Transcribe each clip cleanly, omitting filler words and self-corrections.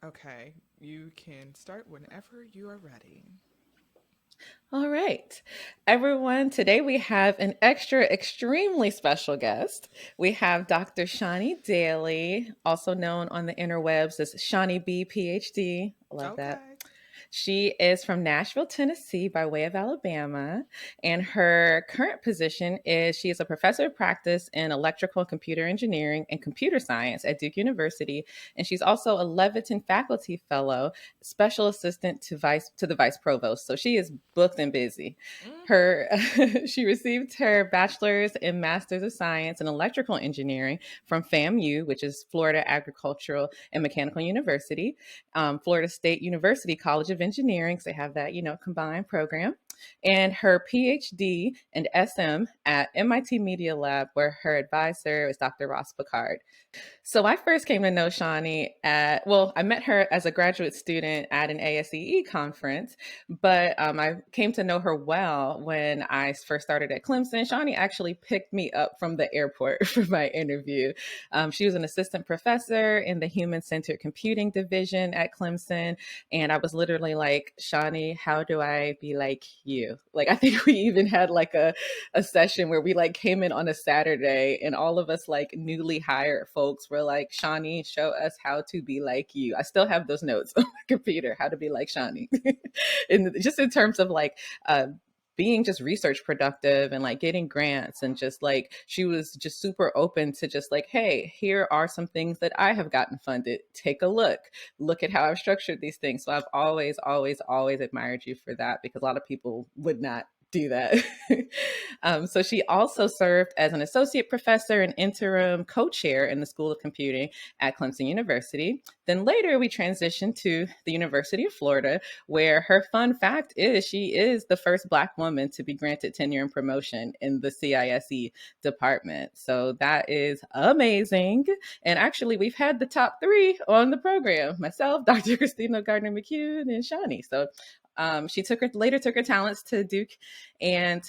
Okay, you can start whenever you are ready. All right, everyone. Today we have an extremely special guest. We have Dr. Shani Daly, also known on the interwebs as Shani B, Ph.D. Love that. Okay. She is from Nashville, Tennessee, by way of Alabama. And her current position is she is a professor of practice in electrical and computer engineering and computer science at Duke University. And she's also a Levitan faculty fellow, special assistant to the vice provost. So she is booked and busy. Mm-hmm. Her She received her bachelor's and master's of science in electrical engineering from FAMU, which is Florida Agricultural and Mechanical University, Florida State University College of Engineering. So they have that, combined program. And her PhD and SM at MIT Media Lab, where her advisor is Dr. Ross Picard. So I first came to know Shani I met her as a graduate student at an ASEE conference, but I came to know her well when I first started at Clemson. Shani actually picked me up from the airport for my interview. She was an assistant professor in the Human Centered Computing Division at Clemson. And I was literally like, Shani, how do I be like you? Like, I think we even had like a session where we like came in on a Saturday and all of us like newly hired folks were like, Shani, show us how to be like you. I still have those notes on my computer, how to be like Shani. And just in terms of like being just research productive and like getting grants, and just like she was just super open to just like, hey, here are some things that I have gotten funded, take a look at how I've structured these things. So I've always admired you for that, because a lot of people would not do that. So she also served as an associate professor and interim co-chair in the School of Computing at Clemson University. Then later we transitioned to the University of Florida, where her fun fact is she is the first Black woman to be granted tenure and promotion in the CISE department. So that is amazing. And actually, we've had the top three on the program: myself, Dr. Christina Gardner-McHugh, and Shani. So she later took her talents to Duke, and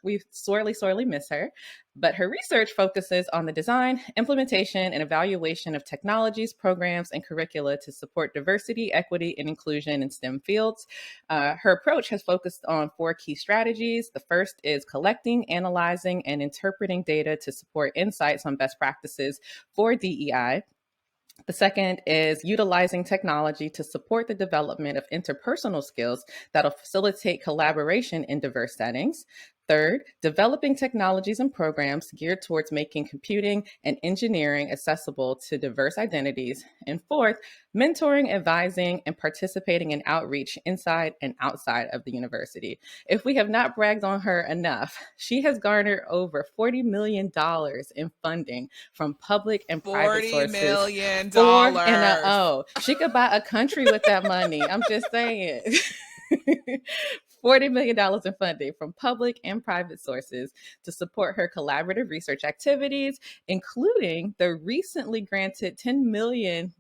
we sorely miss her. But her research focuses on the design, implementation, and evaluation of technologies, programs, and curricula to support diversity, equity, and inclusion in STEM fields. Her approach has focused on four key strategies. The first is collecting, analyzing, and interpreting data to support insights on best practices for DEI. The second is utilizing technology to support the development of interpersonal skills that'll facilitate collaboration in diverse settings. Third, developing technologies and programs geared towards making computing and engineering accessible to diverse identities. And fourth, mentoring, advising, and participating in outreach inside and outside of the university. If we have not bragged on her enough, she has garnered over $40 million in funding from public and private $40 sources. million. Four and a O. She could buy a country with that money. I'm just saying. $40 million in funding from public and private sources to support her collaborative research activities, including the recently granted $10 million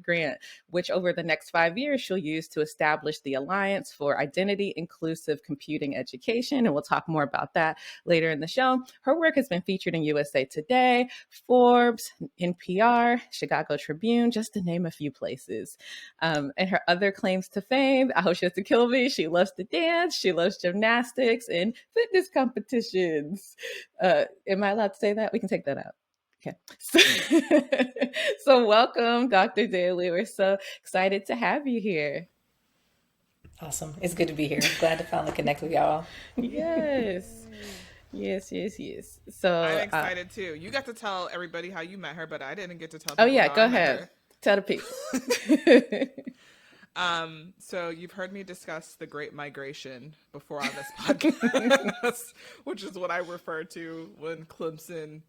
grant, which over the next 5 years she'll use to establish the Alliance for Identity Inclusive Computing Education. And we'll talk more about that later in the show. Her work has been featured in USA Today, Forbes, NPR, Chicago Tribune, just to name a few places. And her other claims to fame, I hope she has to kill me, she loves to dance, she loves gymnastics and fitness competitions. Am I allowed to say that? We can take that out. Okay. So welcome, Dr. Daly. We're so excited to have you here. Awesome. It's good to be here. Glad to finally connect with y'all. Yes. Yay. Yes. So, I'm excited too. You got to tell everybody how you met her, but I didn't get to tell oh people yeah, how go I met ahead. her. Tell the people. So you've heard me discuss the Great Migration before on this podcast, which is what I refer to when Clemson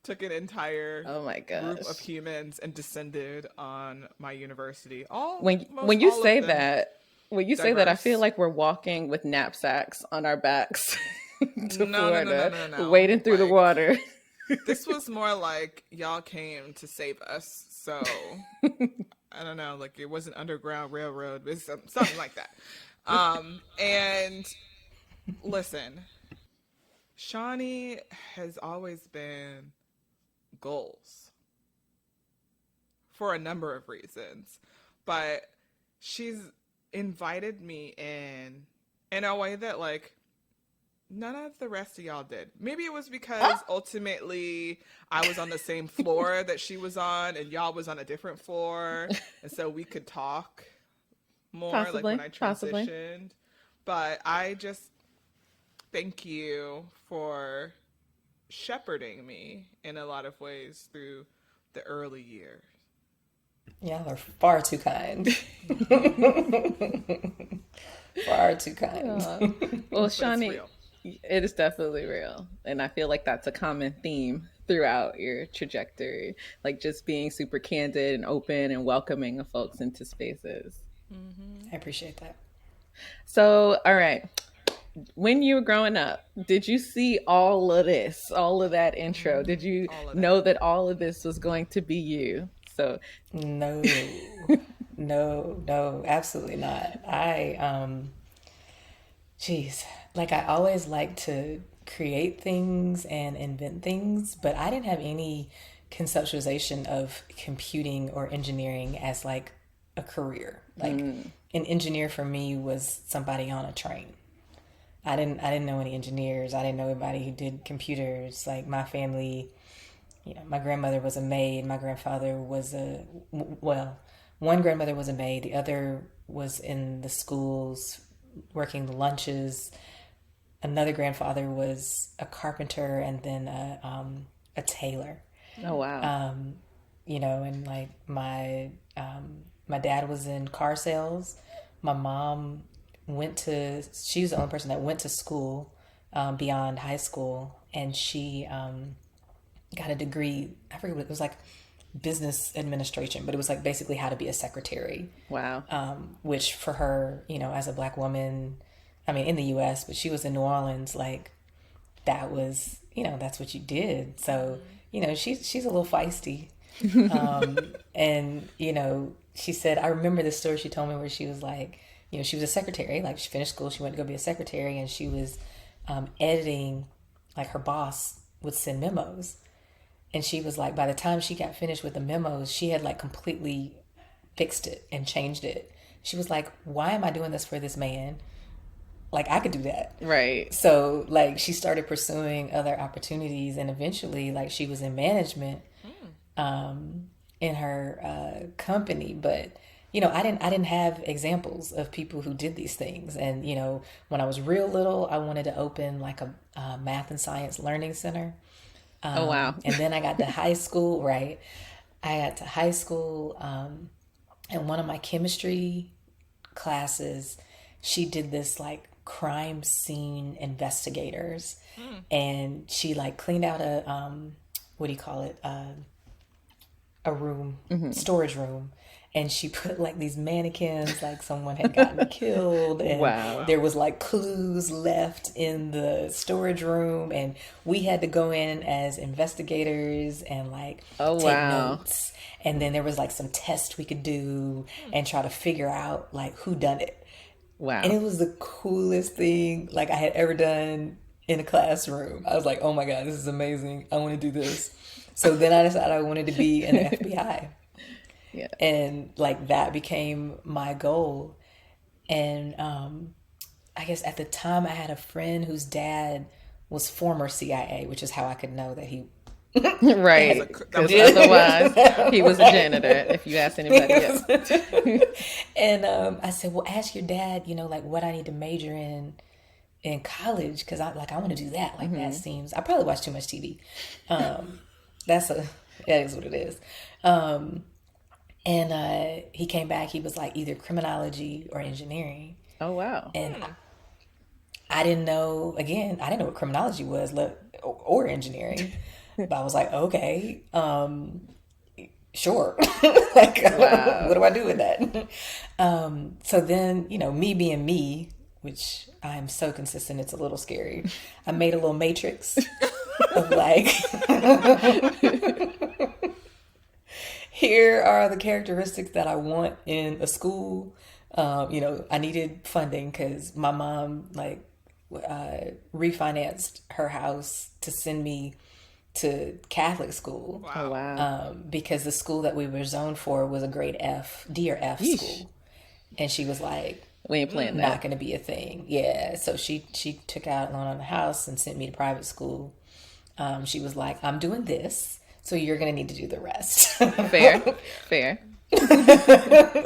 took an entire Oh my group of gosh. humans and descended on my university. When you All of say them that, when you say that, I feel diverse. like we're walking with knapsacks on our backs to No, no, no, no, Florida, no, no. wading through the Like, water. this was more like y'all came to save us. So I don't know, like it was an underground railroad, but something like that. And listen, Shawnee has always been goals for a number of reasons. But she's invited me in a way that, like, none of the rest of y'all did. Maybe it was because ultimately I was on the same floor that she was on and y'all was on a different floor. And so we could talk more, like when I transitioned. But I just thank you for shepherding me in a lot of ways through the early years. Y'all are far too kind. Far too kind. Well, Shani, it is definitely real. And I feel like that's a common theme throughout your trajectory. Like just being super candid and open and welcoming of folks into spaces. I appreciate that. So, all right. When you were growing up, did you see all of this, all of that intro? Did you know that all of this was going to be you? So no, absolutely not. Like I always like to create things and invent things, but I didn't have any conceptualization of computing or engineering as like a career. Like an engineer for me was somebody on a train. I didn't know any engineers. I didn't know anybody who did computers. Like my family, my grandmother was a maid. My grandfather was one grandmother was a maid. The other was in the schools working the lunches. Another grandfather was a carpenter and then a tailor. Oh, wow. And like my dad was in car sales. My mom she was the only person that went to school beyond high school, and she got a degree. I forget what it was, like business administration, but it was like basically how to be a secretary. Wow. Which for her, as a Black woman, I mean, in the U.S., but she was in New Orleans, like that was, that's what you did. So, she's a little feisty. And, she said, I remember this story she told me where she was like, she was a secretary, like she finished school, she went to go be a secretary, and she was editing, like her boss would send memos. And she was like, by the time she got finished with the memos, she had like completely fixed it and changed it. She was like, why am I doing this for this man? Like I could do that. Right. So like she started pursuing other opportunities, and eventually like she was in management in her company. But I didn't have examples of people who did these things. And when I was real little, I wanted to open like a math and science learning center. Oh, wow. And then I got to high school, right? I got to high school, and one of my chemistry classes, she did this like crime scene investigators. And she like cleaned out a, what do you call it? A room, storage room. And she put like these mannequins, like someone had gotten killed, and wow. There was like clues left in the storage room, and we had to go in as investigators and like take notes. And then there was like some tests we could do and try to figure out like who done it. Wow. And it was the coolest thing like I had ever done in a classroom. I was like, oh my God, this is amazing. I want to do this. So then I decided I wanted to be in the FBI. Yeah. And like that became my goal. And I guess at the time I had a friend whose dad was former CIA, which is how I could know that he right, because otherwise he was a janitor if you ask anybody else. And I said, well, ask your dad, like what I need to major in college, because I want to do that. Like that seems, I probably watch too much TV. That is what it is. And he came back, he was like either criminology or engineering. Oh, wow. And I didn't know what criminology was or engineering. But I was like, okay, sure. Like, wow. What do I do with that? So then, me being me, which I am so consistent, it's a little scary. I made a little matrix of like, here are the characteristics that I want in a school. I needed funding because my mom refinanced her house to send me to Catholic school. Wow. Oh, wow. Because the school that we were zoned for was a grade F, D or F Yeesh. school. And she was like, We ain't playing not that. going to be a thing. Yeah. So she took out a loan on the house and sent me to private school. She was like, I'm doing this, so you're going to need to do the rest. Fair.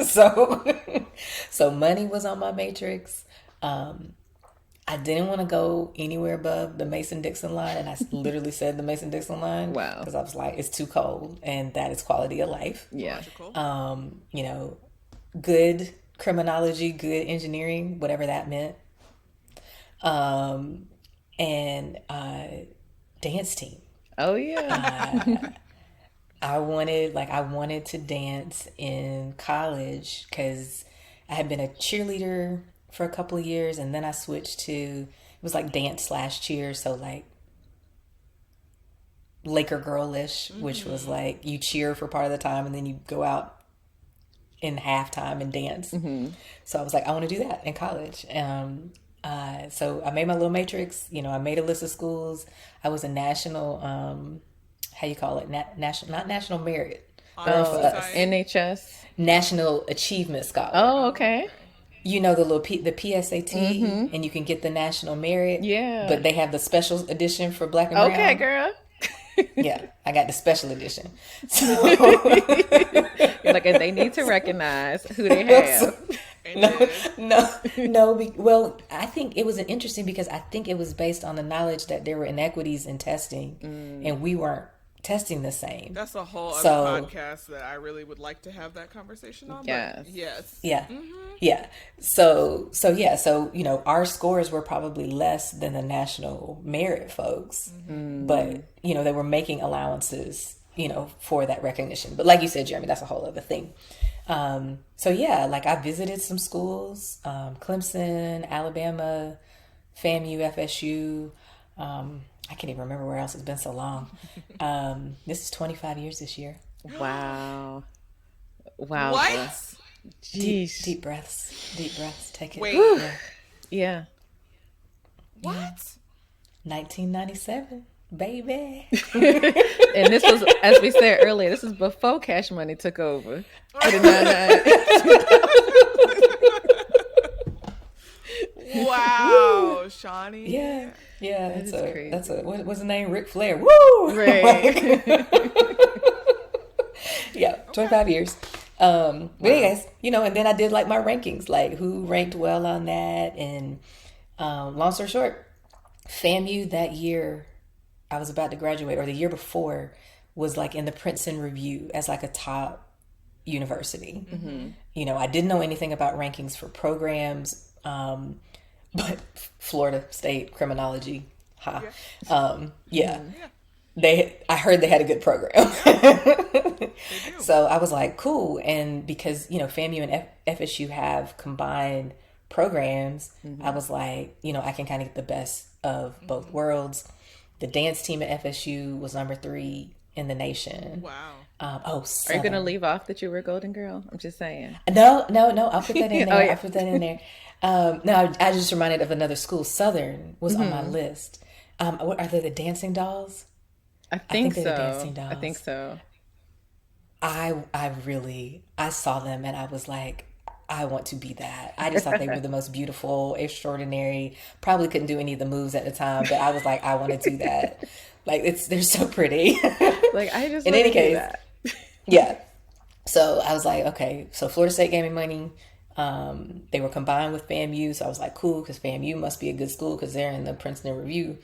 So money was on my matrix. I didn't want to go anywhere above the Mason-Dixon line, and I literally said the Mason-Dixon line. Wow. Because I was like, it's too cold, and that is quality of life. Yeah. Logical. You know, good criminology, good engineering, whatever that meant. And dance team. Oh, yeah. I wanted to dance in college because I had been a cheerleader for a couple of years, and then I switched to, it was like dance / cheer, so like Laker girlish, which was like you cheer for part of the time and then you go out in halftime and dance. So I was like, I want to do that in college. So I made my little matrix. You know, I made a list of schools. I was a national, how you call it? National, not national merit. Honor for us. Society. NHS. National Achievement Scholar. Oh, okay. You know the little the PSAT, and you can get the national merit. Yeah. But they have the special edition for Black and Brown. Okay, girl. Yeah, I got the special edition. So You're like, and they need to recognize who they have. Well, I think it was an interesting because I think it was based on the knowledge that there were inequities in testing, and we weren't testing the same. That's a whole other podcast that I really would like to have that conversation on. Yes. But yes. Yeah. Yeah. So you know, our scores were probably less than the national merit folks, but you know, they were making allowances, you know, for that recognition. But like you said, Jeremy, that's a whole other thing. So yeah, like I visited some schools, Clemson, Alabama, FAMU, FSU. I can't even remember where else. It's been so long. This is 25 years this year. Wow. Wow. What? Jeez. Deep breaths. Deep breaths. Take it. Wait. Yeah. What? 1997, baby. And this was, as we said earlier, this is before Cash Money took over. Wow, Shani. Yeah. That is crazy. That's a what's the name? Ric Flair. Woo! Right. Yeah, 25 years. But anyways, you know, and then I did like my rankings, like who ranked well on that. And long story short, FAMU that year I was about to graduate, or the year before, was like in the Princeton Review as like a top university. You know, I didn't know anything about rankings for programs, but Florida State criminology, I heard they had a good program. So I was like, cool. And because, you know, FAMU and FSU have combined programs, I was like, you know, I can kind of get the best of both worlds. The dance team at FSU was number 3 in the nation. Wow. Are you going to leave off that you were a Golden Girl? I'm just saying. No. I'll put that in there. Oh, yeah. I'll put that in there. No, I just reminded of another school. Southern was on my list. Are they the Dancing Dolls? I think they're so. the Dancing Dolls. I think so. I saw them and I was like, I want to be that. I just thought they were the most beautiful, extraordinary. Probably couldn't do any of the moves at the time, but I was like, I want to do that. Like they're so pretty. Like I just in any case, that. Yeah. So I was like, okay. So Florida State gave me money. They were combined with FAMU, so I was like, cool, because FAMU must be a good school because they're in the Princeton Review.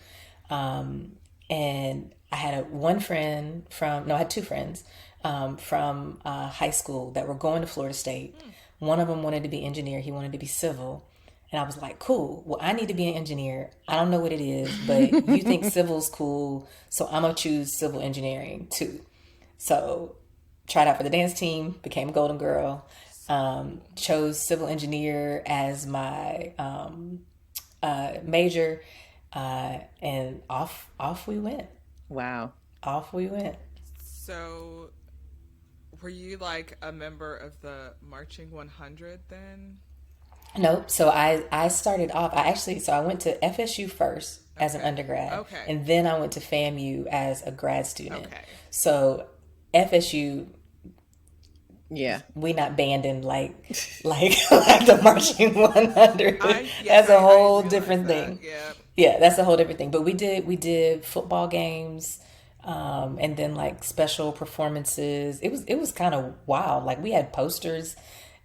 And I had I had 2 friends from high school that were going to Florida State. One of them wanted to be engineer. He wanted to be civil. And I was like, cool. Well, I need to be an engineer. I don't know what it is, but you think civil's cool. So I'm going to choose civil engineering too. So tried out for the dance team, became a Golden Girl, chose civil engineer as my major. And off we went. Wow. Off we went. So were you like a member of the Marching 100 then? Nope. So I started off. I went to FSU first as an Okay. undergrad, Okay. and then I went to FAMU as a grad student. Okay. So FSU, Yeah. we not banding like the marching 100. Yes, That's a I whole realize different that. thing. Yeah. Yeah, that's a whole different thing. But we did football games, and then like special performances. It was kind of wild. Like we had posters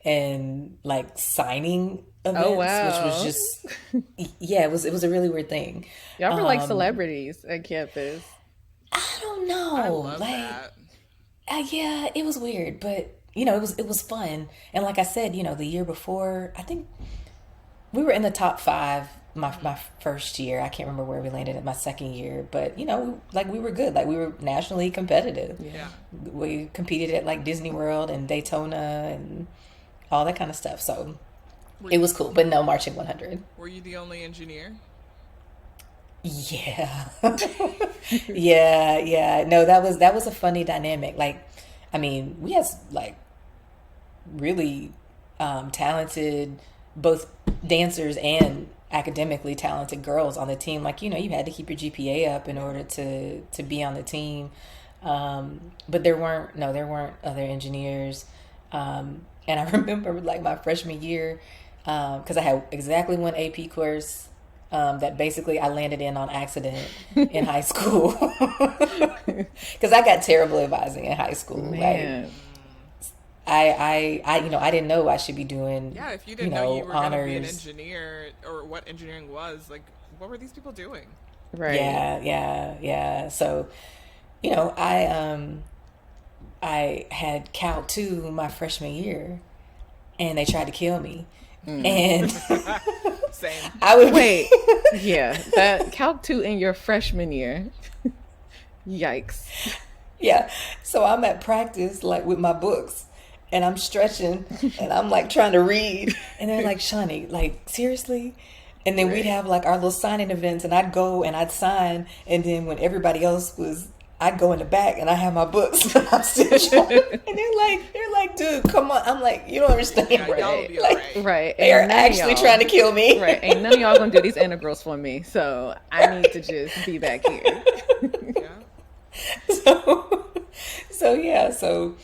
and like signing Oh events, which was wow. just yeah, it was a really weird thing. Y'all were like celebrities at campus. I don't I know, love like that. yeah, it was weird, but it was fun. And like I said, the year before, I think we were in the top five my first year. I can't remember where we landed at my second year, but like we were good. Like we were nationally competitive. Yeah. Yeah. We competed at like Disney World and Daytona and all that kind of stuff. So Were it you, was cool, but no marching 100. were you the only engineer? Yeah. Yeah, yeah. No, that was a funny dynamic. Like, I mean, we had like really talented both dancers and academically talented girls on the team. Like, you had to keep your GPA up in order to be on the team. But there weren't other engineers. And I remember like my freshman year, because I had exactly one AP course that basically I landed in on accident in high school. Because I got terrible advising in high school. Like Man. I didn't know I should be doing, Yeah, if you didn't know you were going to be an honors. engineer or what engineering was, like, what were these people doing? Right. Yeah, yeah, yeah. So, I had Cal 2 my freshman year, and they tried to kill me. And Same. I would Wait. Yeah. That Calc 2 in your freshman year. Yikes. yeah. So I'm at practice like with my books, and I'm stretching, and I'm like trying to read, and they're like, Shani, like seriously? And then we'd Right. have like our little signing events, and I'd go and I'd sign, and then when everybody else was, I'd go in the back and I have my books, and I'm still trying, and they're like, dude, come on. I'm like, you don't understand, Yeah, bro. y'all will be Like, alright. Right. they are Ain't none of actually y'all. trying to kill me. Right. Ain't none of y'all gonna do these integrals for me. So I need to just be back here. Yeah. so, so yeah, so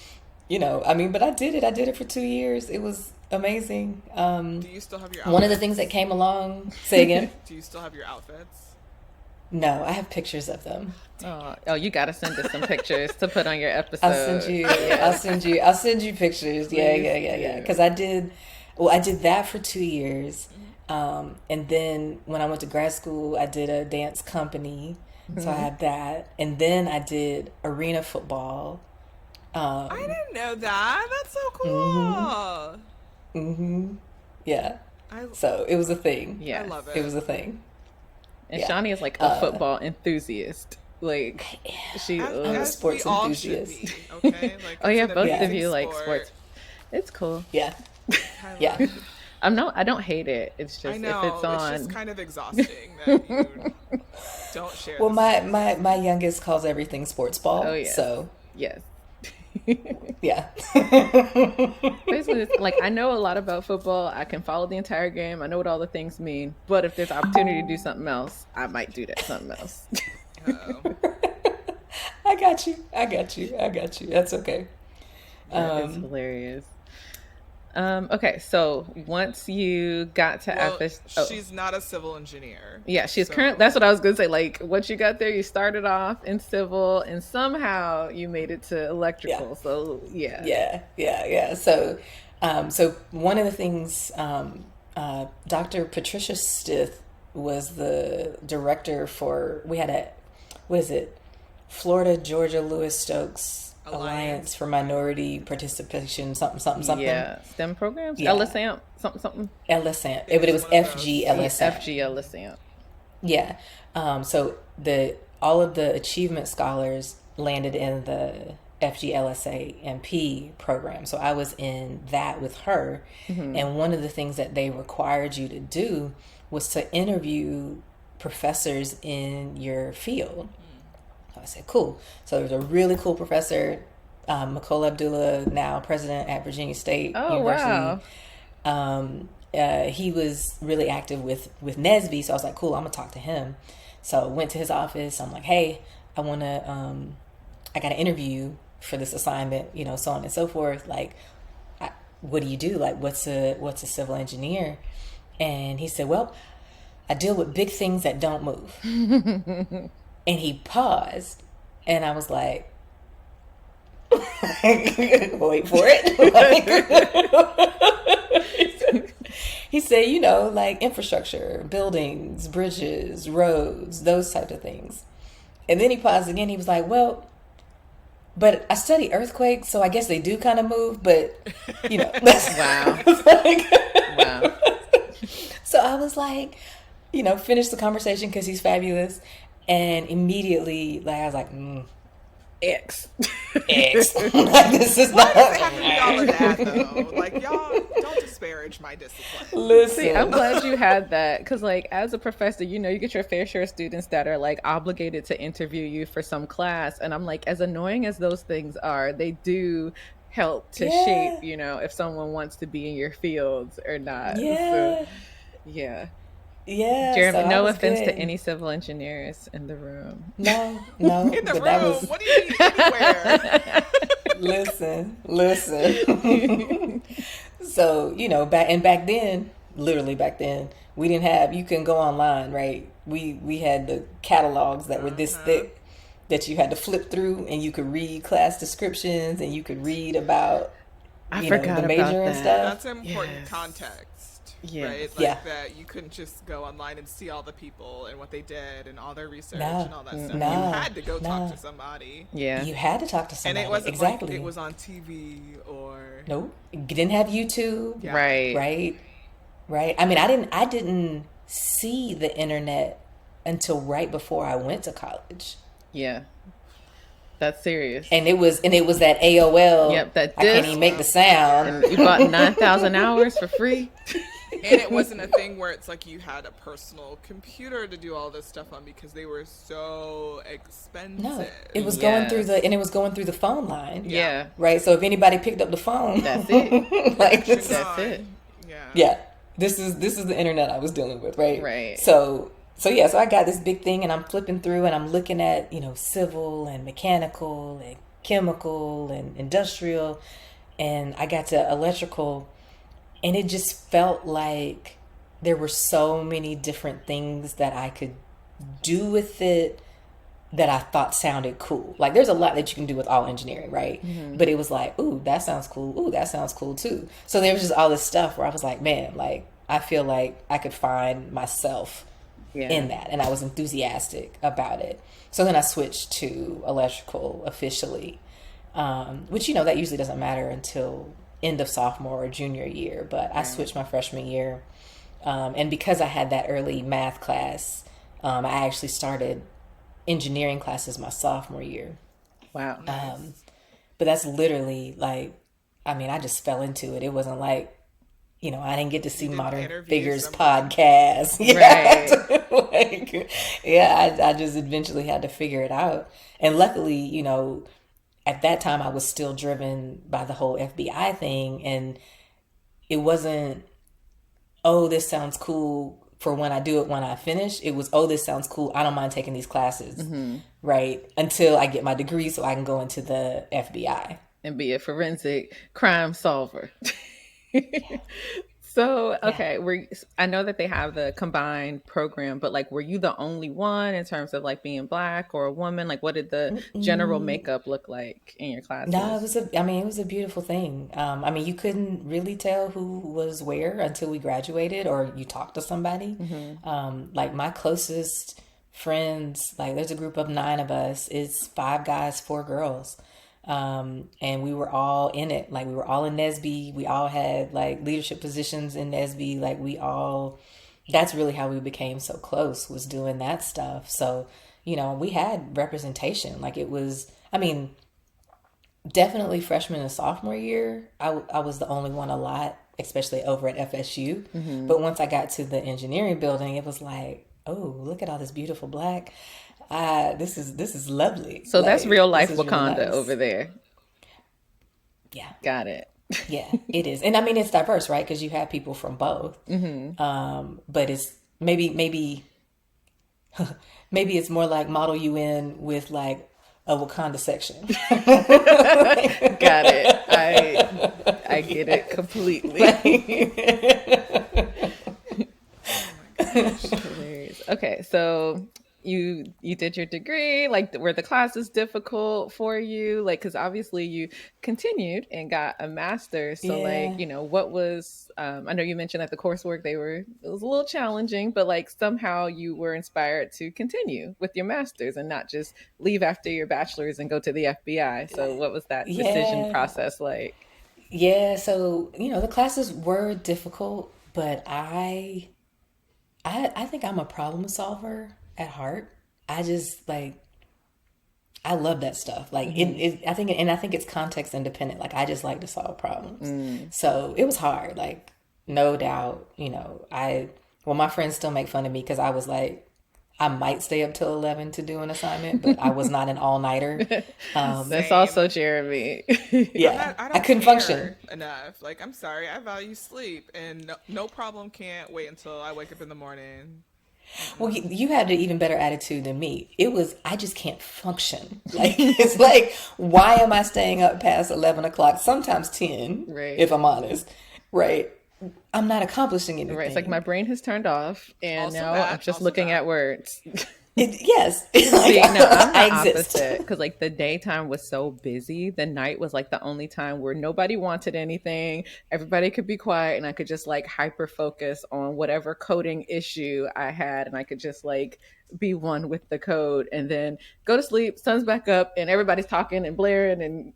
I mean, but I did it. I did it for 2 years. It was amazing. Do you still have your One of the outfits? things that came along. Say again. Do you still have your outfits? No, I have pictures of them. Oh, you gotta send us some pictures to put on your I'll send episode. you. I'll Yes, send you. I'll send you pictures. Yeah, please yeah, yeah, yeah. do. Because I did. Well, I did that for 2 years, and then when I went to grad school, I did a dance company. So I had that, and then I did arena football. I Um, didn't know that. That's so cool. yeah. I So it was a thing. I Yes. love It it. was a thing. And Yeah. Shawnee is like a football enthusiast. Like she As, I'm a as sports we all should enthusiast. be, okay? Like Oh it's yeah, an both of amazing you like sport. sports. It's cool. Yeah. I Yeah. love it. I don't hate it. It's I just if know. it's It's on. just kind of exhausting that you don't share Well, this. my youngest calls everything sports ball. Oh yes. So Yes. yeah. Basically, it's like I know a lot about football. I can follow the entire game. I know what all the things mean. But if there's opportunity to do something else, I might do that something else. Uh-oh. I got you. I got you. I got you. That's okay. That is hilarious. Okay, so once you got to Well, FS, oh, she's not a civil engineer. yeah, she's So current. That's what I was gonna say. Like, once you got there, you started off in civil, and somehow you made it to electrical. Yeah. So yeah, Yeah. Yeah. Yeah. So one of the things, Dr. Patricia Stith was the director for. We had what is it? Florida Georgia Lewis Stokes Alliance for Minority Participation. Something. yeah. STEM programs, Yeah. LSAMP, something. LSAMP. It But it is was one of those. FGLSAMP. FGLSAMP. Yeah. So all of the achievement scholars landed in the FGLSAMP program. So I was in that with her. And one of the things that they required you to do was to interview professors in your field. I said, cool. So there was a really cool professor, Nicole Abdullah, now president at Virginia State Oh University. wow. he was really active with NSBE, so I was like, cool, I'm gonna talk to him. So I went to his office. I'm like, hey, I got an interview for this assignment, so on and so forth. Like, what do you do? Like, what's a civil engineer? And he said, well, I deal with big things that don't move. And he paused, and I was like, wait for it. He said, like infrastructure, buildings, bridges, roads, those types of things. And then he paused again. He was like, well, but I study earthquakes, so I guess they do kind of move, but, Wow. Wow. So I was like, finish the conversation because he's fabulous. And immediately, like, I was like, X. Like, this is Why not. does it have to be all of that, though? Like, y'all, don't disparage my discipline. Listen. See, I'm glad you had that because, like, as a professor, you get your fair share of students that are, like, obligated to interview you for some class. And I'm like, as annoying as those things are, they do help to shape, if someone wants to be in your fields or not. Yeah. So, yeah. Yeah. Jeremy, so no was offense to good. any civil engineers in the room. No. In the but room? that was. What do you mean anywhere? Listen. So, back then, literally back then, we didn't have, you couldn't go online, right? We had the catalogs that were this thick that you had to flip through, and you could read class descriptions, and you could read about, I forgot the major about and that. stuff. That's important Yes. context. Yes. Right? Like Yeah. that you couldn't just go online and see all the people and what they did and all their research No. and all that stuff. No. You had to go talk No. to somebody. Yeah. You had to talk to And somebody. it wasn't exactly. like it was on TV or Nope. You didn't have YouTube. Yeah. Right. Right. I mean, I didn't see the internet until right before I went to college. Yeah. That's serious. And it was that AOL. Yep, that I can't disc. even make the sound. And you bought 9,000 hours for free. And it wasn't a thing where it's like you had a personal computer to do all this stuff on because they were so expensive. No, it was going through the phone line. Yeah. Right. So if anybody picked up the phone, That's it. like Should this, That's not. it. yeah, this is the internet I was dealing with. Right. Right. So I got this big thing, and I'm flipping through, and I'm looking at civil and mechanical and chemical and industrial, and I got to electrical. And it just felt like there were so many different things that I could do with it that I thought sounded cool. Like, there's a lot that you can do with all engineering, right? Mm-hmm. But it was like, ooh, that sounds cool. Ooh, that sounds cool too. So there was just all this stuff where I was like, man, like, I feel like I could find myself in that. And I was enthusiastic about it. So then I switched to electrical officially, which, that usually doesn't matter until end of sophomore or junior year, but I switched my freshman year. And because I had that early math class, I actually started engineering classes my sophomore year. Wow. But that's literally like, I just fell into it. It wasn't like, I didn't get to see Modern Figures podcast. Right. I just eventually had to figure it out. And luckily, at that time, I was still driven by the whole FBI thing, and it wasn't, oh, this sounds cool for when I do it when I finish. It was, oh, this sounds cool. I don't mind taking these classes, right? Until I get my degree so I can go into the FBI. And be a forensic crime solver. So, okay, I know that they have the combined program, but like, were you the only one in terms of like being Black or a woman? Like, what did the general makeup look like in your classes? No, it was a beautiful thing. You couldn't really tell who was where until we graduated or you talked to somebody. Like my closest friends, like there's a group of 9 of us. It's 5 guys, 4 girls. And we were all in it. Like we were all in NSBE. We all had like leadership positions in NSBE. Like that's really how we became so close, was doing that stuff. So, we had representation. Like it was, definitely freshman and sophomore year, I was the only one a lot, especially over at FSU. But once I got to the engineering building, it was like, oh, look at all this beautiful Black. This is lovely. So that's real life this is Wakanda really nice. over there. Yeah. Got it. Yeah, it is. And I mean, it's diverse, right? Because you have people from both. But it's maybe maybe it's more like model you in with like a Wakanda section. Got it. I get it completely. Hilarious. Okay, so you did your degree. Like, were the classes difficult for you? Like, because obviously you continued and got a master's. So, like, Yeah. what was? I know you mentioned that the coursework it was a little challenging, but like somehow you were inspired to continue with your master's and not just leave after your bachelor's and go to the FBI. So, what was that decision Yeah. process like? Yeah. So, the classes were difficult, but I think I'm a problem solver at heart. I just like I love that stuff. Like I think it's context independent. Like I just like to solve problems. So it was hard. Like no doubt. My friends still make fun of me because I was like I might stay up till 11 to do an assignment, but I was not an all nighter. That's Same. also Jeremy. Yeah, I I don't couldn't function. care enough. Like, I'm sorry, I value sleep, and no problem can't wait until I wake up in the morning. Well, you had an even better attitude than me. It was, I just can't function. Like, it's like, why am I staying up past 11 o'clock, sometimes 10, Right. if I'm honest, right? I'm not accomplishing Right. It's like my anything. brain has turned off and Also now I'm that, just also looking that. at words. Yes, like, See, no, I'm the I exist. opposite because like the daytime was so busy. The night was like the only time where nobody wanted anything. Everybody could be quiet and I could just like hyper focus on whatever coding issue I had and I could just like be one with the code and then go to sleep, sun's back up and everybody's talking and blaring and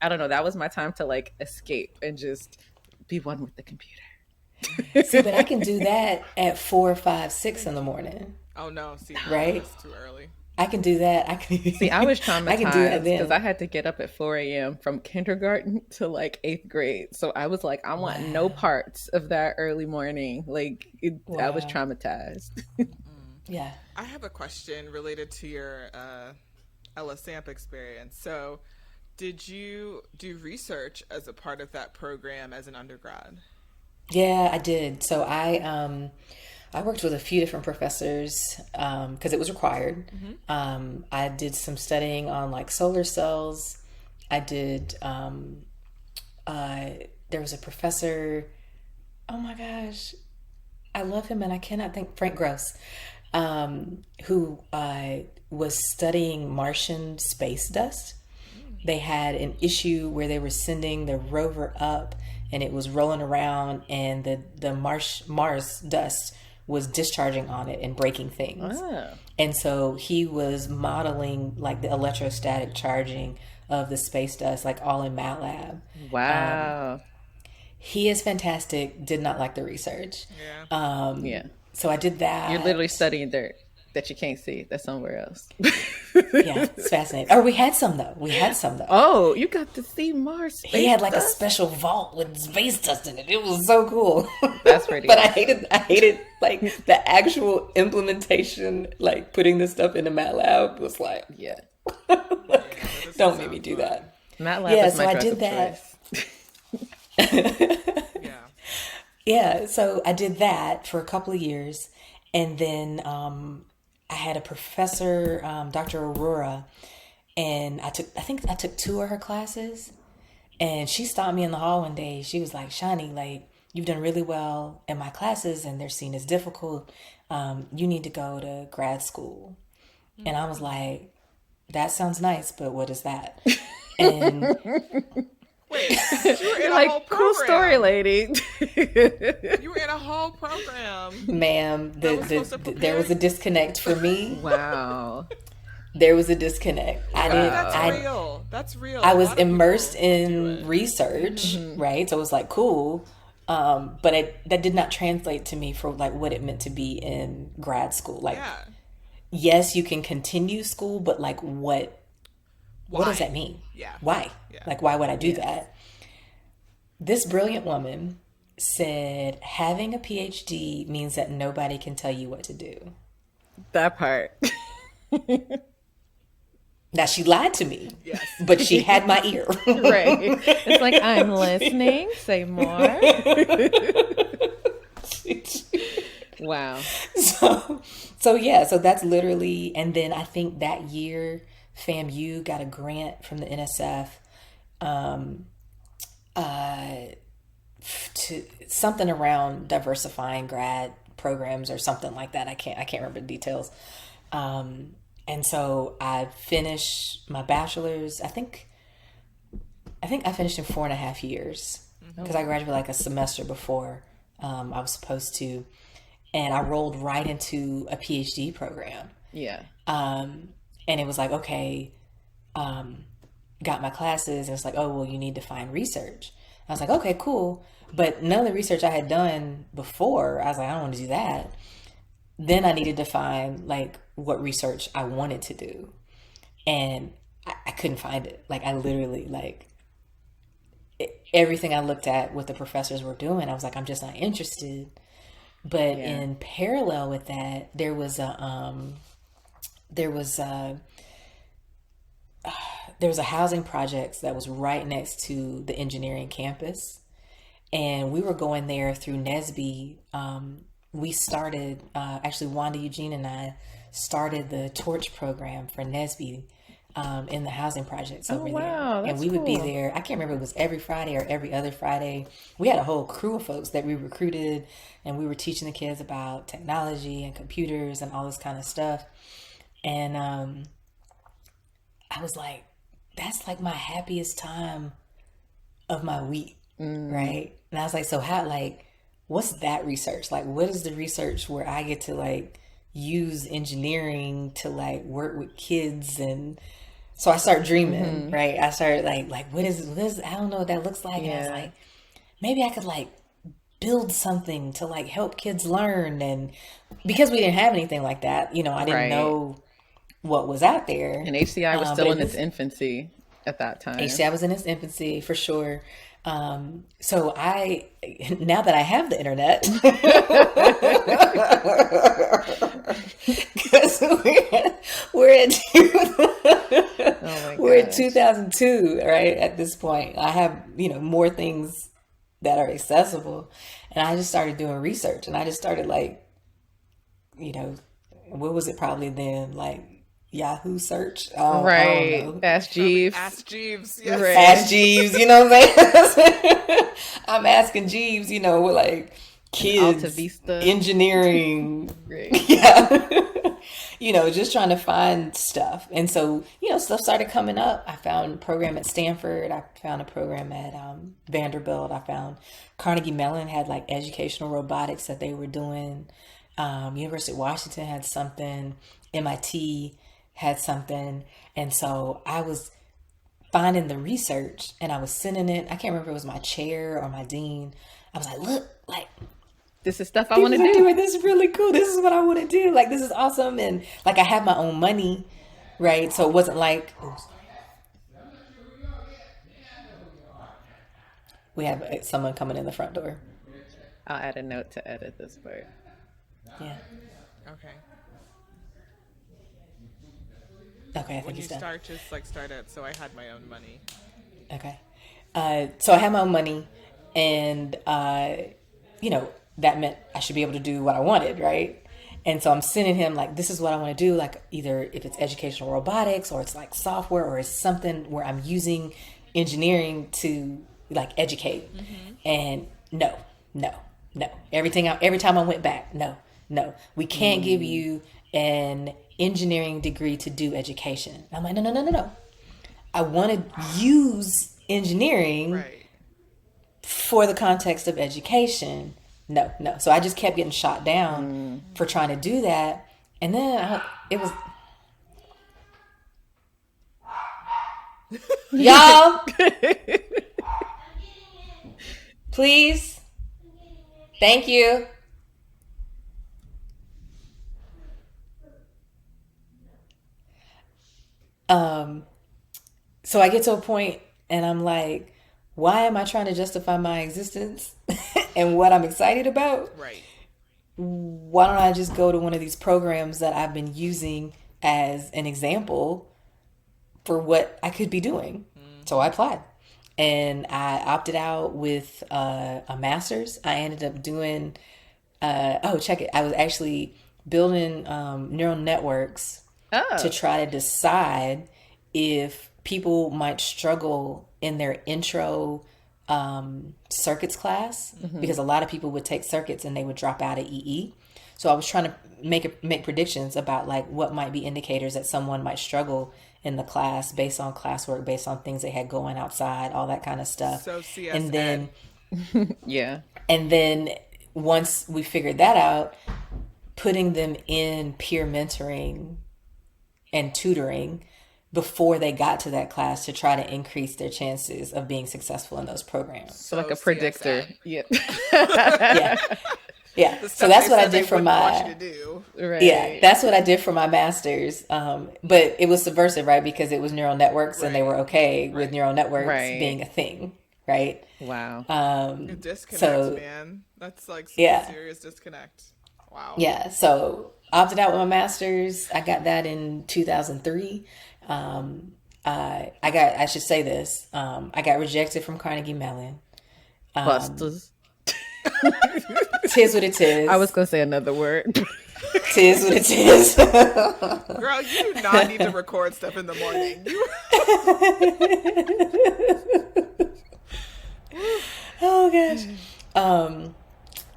I don't know, that was my time to like escape and just be one with the computer. See, but I can do that at 4, 5, 6 in the morning, Oh no, see, no, right? that's too early. I can do that. See, I was I can do that traumatized because I then. had to get up at 4 a.m. from kindergarten to like eighth grade. So I was like, I want no Wow. parts of that early morning. I was Wow. traumatized. Yeah. I have a question related to your LSAMP experience. So, did you do research as a part of that program as an undergrad? Yeah, I did. So I worked with a few different professors because it was required. I did some studying on like solar cells. I did. There was a professor. Oh my gosh, I love him, and I cannot think. Frank Gross, who was studying Martian space dust. They had an issue where they were sending the rover up and it was rolling around and the Mars dust was discharging on it and breaking things. Oh, And so he was modeling like the electrostatic charging of the space dust, like all in MATLAB. wow. He is fantastic, did not like the research. Yeah. Yeah. So I did You're literally that. studying dirt that you can't see. That's somewhere else. Yeah, it's fascinating. Or we had some though. We had some though. Oh, you got to see Mars He space had like a dust? special vault with space dust in it. It was so cool. That's pretty But awesome. I hated like the actual implementation, like putting this stuff into MATLAB was like, Yeah. Yeah, that doesn't don't make me sound do fun. that. MATLAB Yeah, is so my I drug did of that. choice. Yeah. Yeah, so I did that for a couple of years. And then I had a professor, Dr. Aurora, and I think I took two of her classes. And she stopped me in the hall one day. She was like, Shani, like, you've done really well in my classes and they're seen as difficult. You need to go to grad school. And I was like, that sounds nice, but what is that? And Wait, but you were in You're a whole like, cool story, program. lady. You were in a whole program ma'am, that was supposed to there prepare was a you. disconnect for me. Wow. There was a disconnect. I mean, that's Wow. real. That's real. I A was lot of immersed people do in it. research, right? So it was like cool. But that did not translate to me for like what it meant to be in grad school. Like, Yeah. yes, you can continue school, but like what does that Why? mean? Yeah. Why? Yeah. Like, why would I do Yes. that? This brilliant woman said having a PhD means that nobody can tell you what to do. That part. Now, she lied to me, Yes. but she had my ear. Right. It's like, I'm listening. Say more. Wow. So that's literally, and then I think that year, FAMU got a grant from the NSF to something around diversifying grad programs or something like that. I can't remember the details. And so I finished my bachelor's. I think I finished in 4.5 years because I graduated like a semester before I was supposed to, and I rolled right into a Ph.D. program. Yeah. And it was like, okay, got my classes, and it's like, oh, well, you need to find research. I was like, okay, cool. But none of the research I had done before, I was like, I don't want to do that. Then I needed to find like what research I wanted to do. And I couldn't find it. Like I literally like everything I looked at what the professors were doing, I was like, I'm just not interested. But in parallel with that, there was a housing project that was right next to the engineering campus. And we were going there through NSBE. We started, actually Wanda, Eugene, and I started the Torch program for NSBE in the housing projects over wow, there. And we would be there, I can't remember if it was every Friday or every other Friday. We had a whole crew of folks that we recruited, and we were teaching the kids about technology and computers and all this kind of stuff. And I was like, that's like my happiest time of my week, right? And I was like, so how, like, what's that research? Like, what is the research where I get to like use engineering to like work with kids? And so I start dreaming, right? I started like, what is, I don't know what that looks like. And I was like, maybe I could like build something to like help kids learn. And because we didn't have anything like that, you know, I didn't know what was out there. And HCI was still in its infancy at that time. HCI was in its infancy for sure. So now that I have the internet, because we're in 2002, right? At this point, I have, you know, more things that are accessible, and I just started doing research, and I just started like, you know, what was it probably then, like Yahoo search, right? Ask Jeeves. Ask Jeeves. Yes. Right. Ask Jeeves. You know what I'm saying? I'm asking Jeeves. You know, with like kids, Alta Vista, engineering. Right. Yeah. You know, just trying to find stuff, and so you know, stuff started coming up. I found a program at Stanford. I found a program at Vanderbilt. I found Carnegie Mellon had like educational robotics that they were doing. University of Washington had something. MIT had something. And so I was finding the research and I was sending it. I can't remember if it was my chair or my dean. I was like, look, like, this is stuff I want to do. This is really cool. This is what I want to do. Like, this is awesome. And like, I have my own money, right? So it wasn't like, we have someone coming in the front door. I'll add a note to edit this part. Yeah. Okay. Okay, I think When you he's done. start, just like start at, so I had my own money. Okay. So I had my own money, and, you know, that meant I should be able to do what I wanted, right? And so I'm sending him, like, this is what I want to do, like, either if it's educational robotics or it's, like, software or it's something where I'm using engineering to, like, educate. Mm-hmm. And no. Every time I went back, no. We can't give you an engineering degree to do education. I'm like, no. I want to use engineering for the context of education. No. So I just kept getting shot down for trying to do that. And then it was... Y'all, please. Thank you. So I get to a point and I'm like, why am I trying to justify my existence and what I'm excited about? Right. Why don't I just go to one of these programs that I've been using as an example for what I could be doing. So I applied. And I opted out with a master's. I ended up doing, check it. I was actually building neural networks to try to decide if people might struggle in their intro circuits class, because a lot of people would take circuits and they would drop out of EE. So I was trying to make predictions about like what might be indicators that someone might struggle in the class based on classwork, based on things they had going outside, all that kind of stuff. So CS and then Yeah. and then once we figured that out, putting them in peer mentoring and tutoring before they got to that class to try to increase their chances of being successful in those programs. So like a predictor. Yeah. Yeah. Yeah. So that's what I did for my, Right. yeah, that's what I did for my master's. But it was subversive, right? Because it was neural networks and they were okay with neural networks being a thing. Right. Wow. Disconnect, man. That's like serious disconnect. Wow. Yeah. So opted out with my master's. I got that in 2003. I should say this. I got rejected from Carnegie Mellon. Busters. Tis what it is. I was going to say another word. Tis what it is. Girl, you do not need to record stuff in the morning. Oh gosh.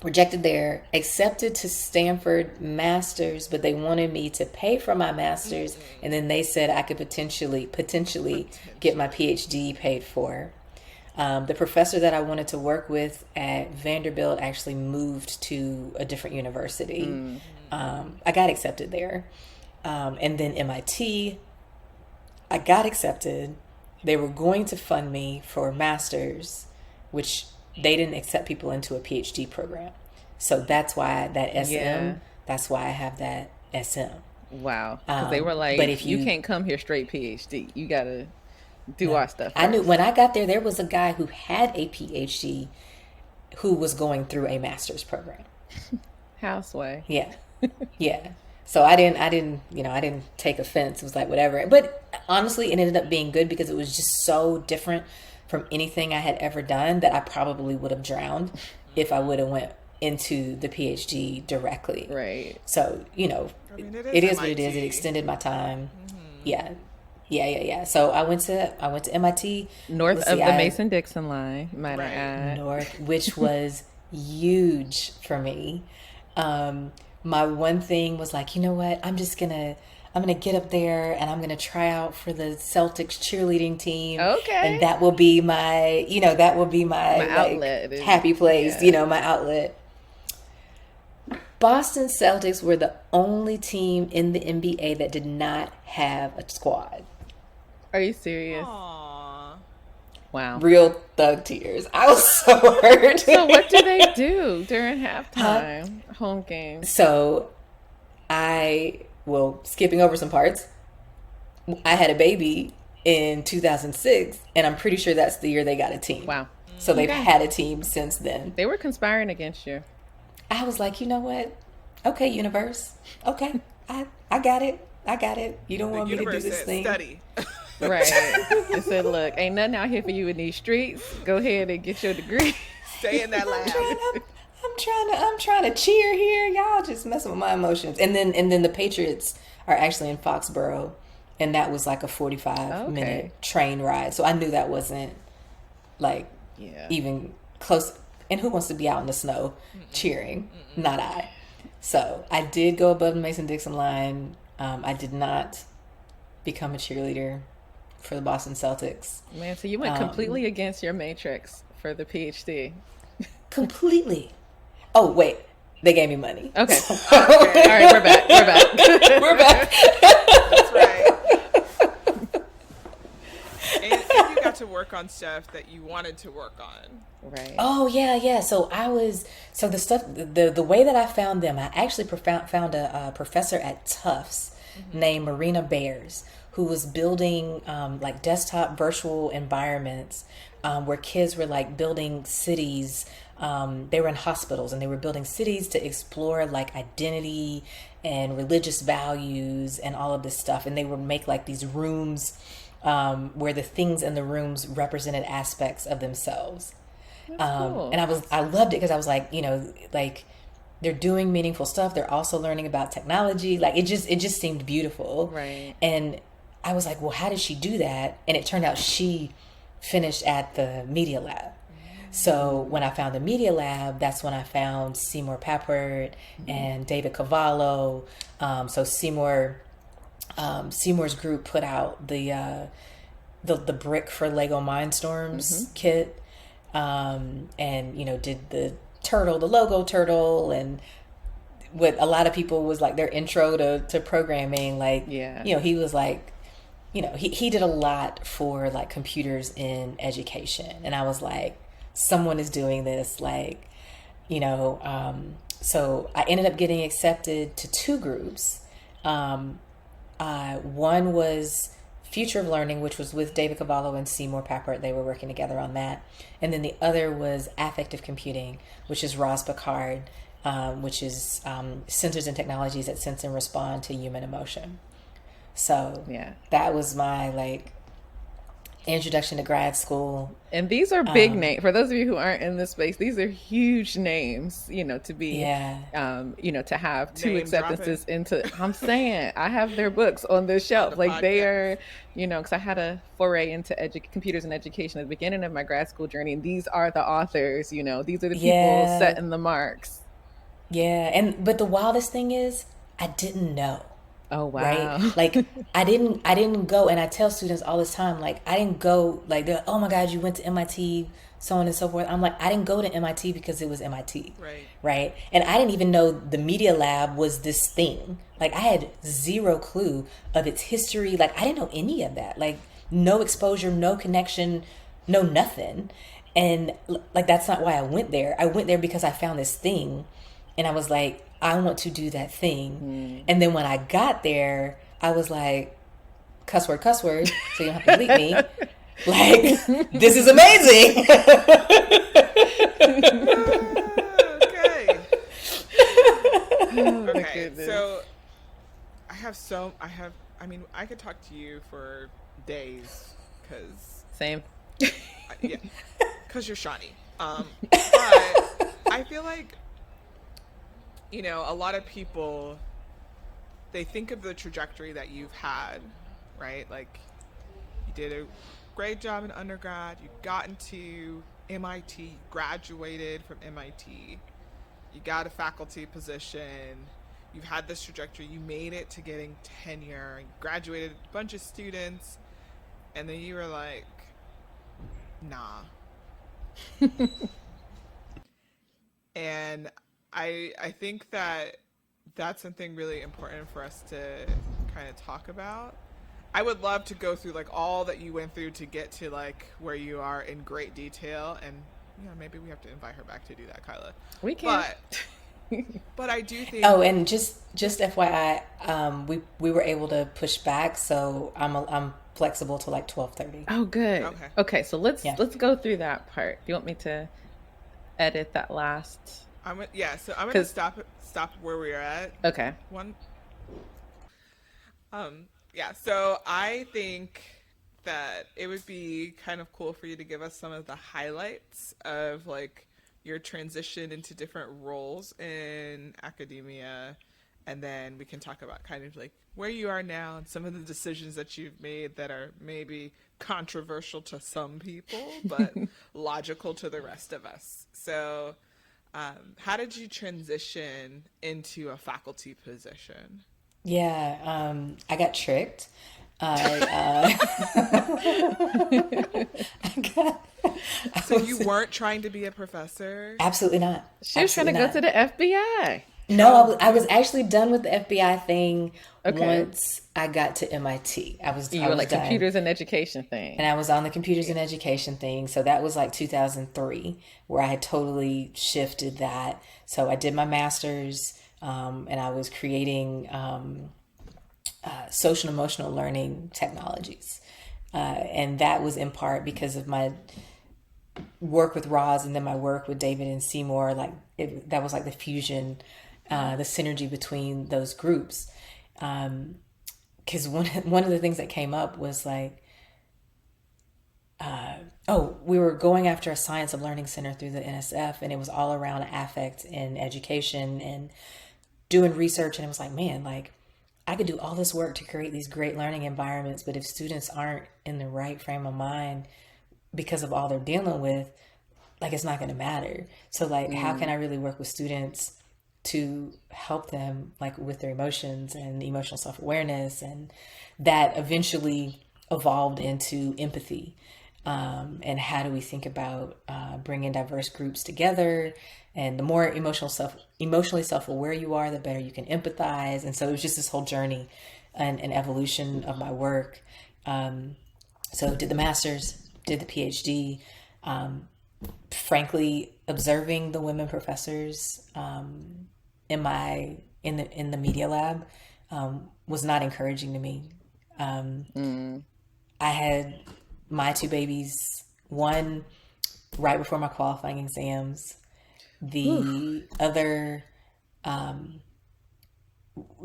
Rejected there, accepted to Stanford master's, but they wanted me to pay for my master's, and then they said I could potentially get my PhD paid for. The professor that I wanted to work with at Vanderbilt actually moved to a different university. I got accepted there. And then MIT, I got accepted. They were going to fund me for a master's, which they didn't accept people into a PhD program. So that's why that SM, that's why I have that SM. Wow. Because they were like, but if you can't come here straight PhD, you got to do our stuff first. I knew when I got there was a guy who had a PhD who was going through a master's program. Houseway. Yeah. Yeah. So I didn't take offense. It was like, whatever. But honestly, it ended up being good because it was just so different from anything I had ever done that I probably would have drowned if I would have went into the PhD directly. Right. So, it is what it is. It extended my time. Yeah. So I went to MIT. North of the Mason-Dixon line, might I add. North, which was huge for me. My one thing was like, you know what? I'm gonna get up there and I'm gonna try out for the Celtics cheerleading team. Okay. And that will be my like, outlet. Happy place, my outlet. Boston Celtics were the only team in the NBA that did not have a squad. Are you serious? Aww. Wow. Real thug tears. I was so hurt. So what do they do during halftime? Home games. So skipping over some parts, I had a baby in 2006, and I'm pretty sure that's the year they got a team. Wow. So they've had a team since then. They were conspiring against you. I was like, you know what? Okay, universe. Okay, I got it. You don't want me to do this thing. Study. Right. They said, look, ain't nothing out here for you in these streets. Go ahead and get your degree. Stay in that lab. I'm trying to cheer here. Y'all just messing with my emotions. And then the Patriots are actually in Foxborough, and that was like a 45-minute train ride. So I knew that wasn't like even close. And who wants to be out in the snow cheering? Not I. So I did go above the Mason-Dixon line. I did not become a cheerleader for the Boston Celtics. Man, so you went completely against your matrix for the PhD. Completely. Oh, wait. They gave me money. Okay. All right, we're back. We're back. That's right. And you got to work on stuff that you wanted to work on. Right. Oh, yeah. So the way that I found them, I actually found a professor at Tufts named Marina Bears, who was building like desktop virtual environments where kids were like building cities. They were in hospitals and they were building cities to explore like identity and religious values and all of this stuff. And they would make like these rooms where the things in the rooms represented aspects of themselves. Cool. And I loved it because I was like, like they're doing meaningful stuff. They're also learning about technology. Like it just seemed beautiful. Right. And I was like, well, how did she do that? And it turned out she finished at the Media Lab. So when I found the Media Lab, that's when I found Seymour Papert and David Cavallo. So Seymour's group put out the brick for Lego Mindstorms kit, and did the logo turtle, and what a lot of people was like their intro to programming. Like, he was like, he did a lot for like computers in education, and I was like, someone is doing this, like, so I ended up getting accepted to two groups. One was Future of Learning, which was with David Cavallo and Seymour Papert. They were working together on that. And then the other was Affective Computing, which is Roz Picard, which is Sensors and Technologies that sense and respond to human emotion. So that was my like introduction to grad school. And these are big names. For those of you who aren't in this space, these are huge names, to be, to have two Name acceptances dropping. into, I'm saying, I have their books on this shelf. Like podcast. they are, because I had a foray into computers and education at the beginning of my grad school journey. And these are the authors, these are the people setting the marks. Yeah. But the wildest thing is I didn't know. Oh, wow. Right? Like I didn't go, and I tell students all this time, like I didn't go, like they're like, oh my God, you went to MIT, so on and so forth. I'm like, I didn't go to MIT because it was MIT. Right. And I didn't even know the Media Lab was this thing. Like I had zero clue of its history. Like I didn't know any of that. Like no exposure, no connection, no nothing. And like that's not why I went there. I went there because I found this thing, and I was like, I want to do that thing. And then when I got there, I was like, cuss word, so you don't have to bleep me. Like, this is amazing. Okay, so I could talk to you for days because same. Because you're Shani. But I feel like, a lot of people, they think of the trajectory that you've had, right? Like you did a great job in undergrad, you got into MIT, graduated from MIT, you got a faculty position, you've had this trajectory, you made it to getting tenure, you graduated a bunch of students, and then you were like, nah. And I think that that's something really important for us to kind of talk about. I would love to go through like all that you went through to get to like where you are in great detail, and maybe we have to invite her back to do that, Kyla. We can. But I do think. Oh, and just FYI, we were able to push back, so I'm flexible to like 12:30. Oh, good. Okay. So let's go through that part. Do you want me to edit that last? So I'm gonna stop where we're at. Okay. So I think that it would be kind of cool for you to give us some of the highlights of like your transition into different roles in academia, and then we can talk about kind of like where you are now and some of the decisions that you've made that are maybe controversial to some people but logical to the rest of us. So how did you transition into a faculty position? I got tricked. You weren't trying to be a professor? Absolutely not. She was trying to go to the FBI. No, I was actually done with the FBI thing once I got to MIT. I was like done. computers and education thing. And I was on the computers and education thing. So that was like 2003 where I had totally shifted that. So I did my master's and I was creating social and emotional learning technologies. And that was in part because of my work with Roz and then my work with David and Seymour. That was like the fusion, the synergy between those groups. Because one of the things that came up was like, we were going after a science of learning center through the NSF, and it was all around affect and education and doing research. And it was like, man, like I could do all this work to create these great learning environments, but if students aren't in the right frame of mind because of all they're dealing with, like it's not going to matter. So like, how can I really work with students to help them like with their emotions and emotional self-awareness? And that eventually evolved into empathy. And how do we think about bringing diverse groups together? And the more emotionally self-aware you are, the better you can empathize. And so it was just this whole journey and evolution of my work. So did the master's, did the PhD. Frankly, observing the women professors in the media lab was not encouraging to me. I had my two babies, one right before my qualifying exams, the other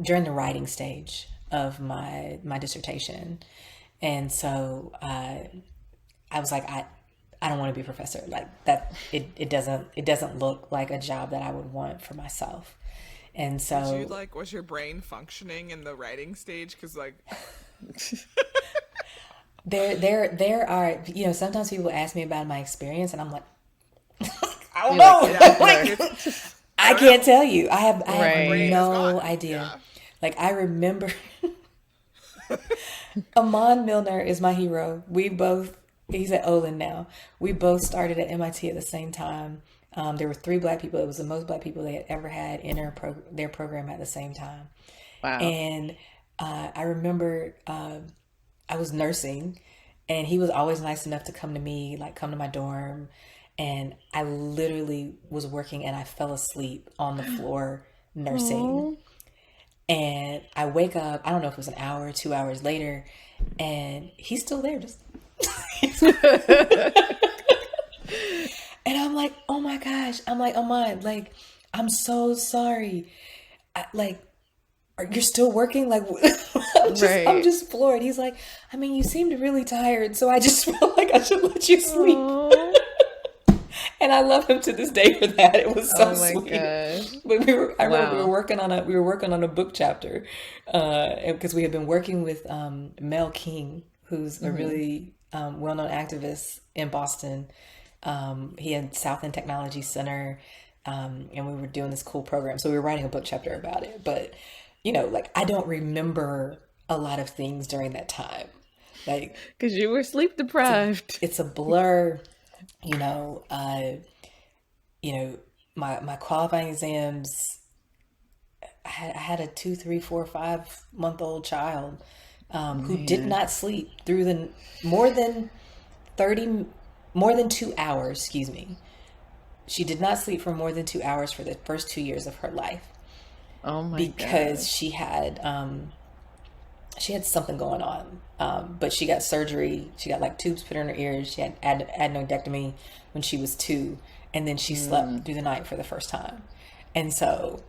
during the writing stage of my dissertation. And so I was like, I don't want to be a professor. Like that, it doesn't look like a job that I would want for myself. And so was your brain functioning in the writing stage? Because like there are, sometimes people ask me about my experience and I'm like, I don't know. I can't tell you. I have no idea. Yeah. Like I remember Amon Milner is my hero. He's at Olin now. We both started at MIT at the same time. There were 3 Black people. It was the most Black people they had ever had enter their program at the same time. Wow. And I remember I was nursing, and he was always nice enough to come to me, like come to my dorm. And I literally was working and I fell asleep on the floor nursing. Aww. And I wake up, I don't know if it was an hour or 2 hours later, and he's still there just and I'm like, oh my gosh. I'm like, Amon, like, I'm so sorry. You're still working? Like, I'm just floored. He's like, I mean, you seemed really tired, so I just felt like I should let you sleep. And I love him to this day for that. It was so sweet. Gosh. But I remember we were working on a book chapter, because we had been working with Mel King, who's a really well-known activist in Boston. He had South End Technology Center, and we were doing this cool program. So we were writing a book chapter about it. But, like I don't remember a lot of things during that time. Like, because you were sleep deprived. It's a blur. My qualifying exams, I had a 2, 3, 4, 5-month-old child who did not sleep through the more than 2 hours, excuse me. She did not sleep for more than 2 hours for the first 2 years of her life. Oh my God. Because she had something going on. But she got surgery. She got like tubes put in her ears. She had adenodectomy when she was 2. And then she slept through the night for the first time. And so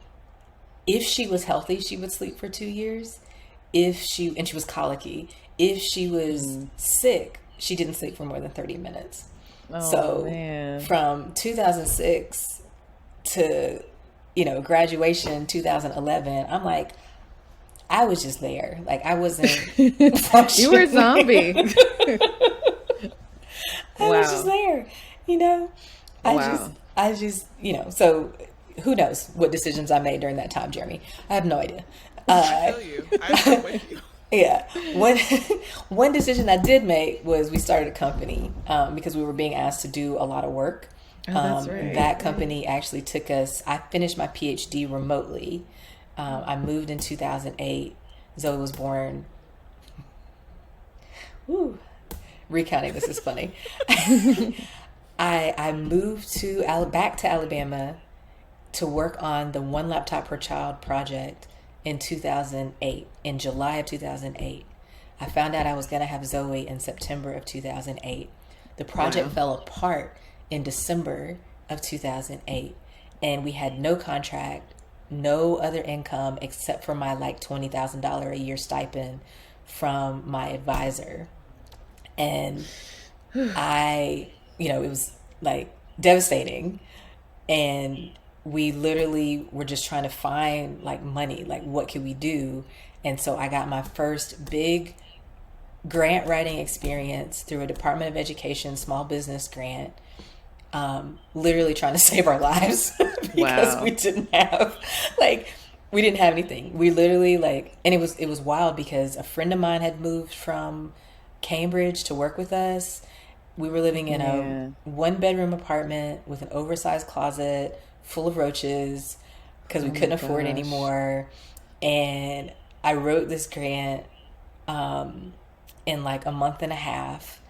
if she was healthy, she would sleep for 2 years. And she was colicky. If she was sick, she didn't sleep for more than 30 minutes. From 2006 to, graduation 2011, I'm like, I was just there. Like I wasn't functioning. You were a zombie. I was just there, I just, so who knows what decisions I made during that time, Jeremy? I have no idea. I feel you. I'm with you. Yeah. One decision I did make was we started a company because we were being asked to do a lot of work. That's right. That company actually took us, I finished my PhD remotely. I moved in 2008. Zoe was born. Woo. Recounting this is funny. I moved back to Alabama to work on the One Laptop Per Child project in 2008, in July of 2008. I found out I was going to have Zoe in September of 2008. The project fell apart in December of 2008, and we had no contract, no other income except for my like $20,000 a year stipend from my advisor. And it was like devastating. And we literally were just trying to find like money, like what could we do? And so I got my first big grant writing experience through a Department of Education small business grant, literally trying to save our lives because we didn't have anything. We literally and it was wild because a friend of mine had moved from Cambridge to work with us. We were living in a 1-bedroom apartment with an oversized closet full of roaches because we couldn't afford it anymore. And I wrote this grant in like a month and a half,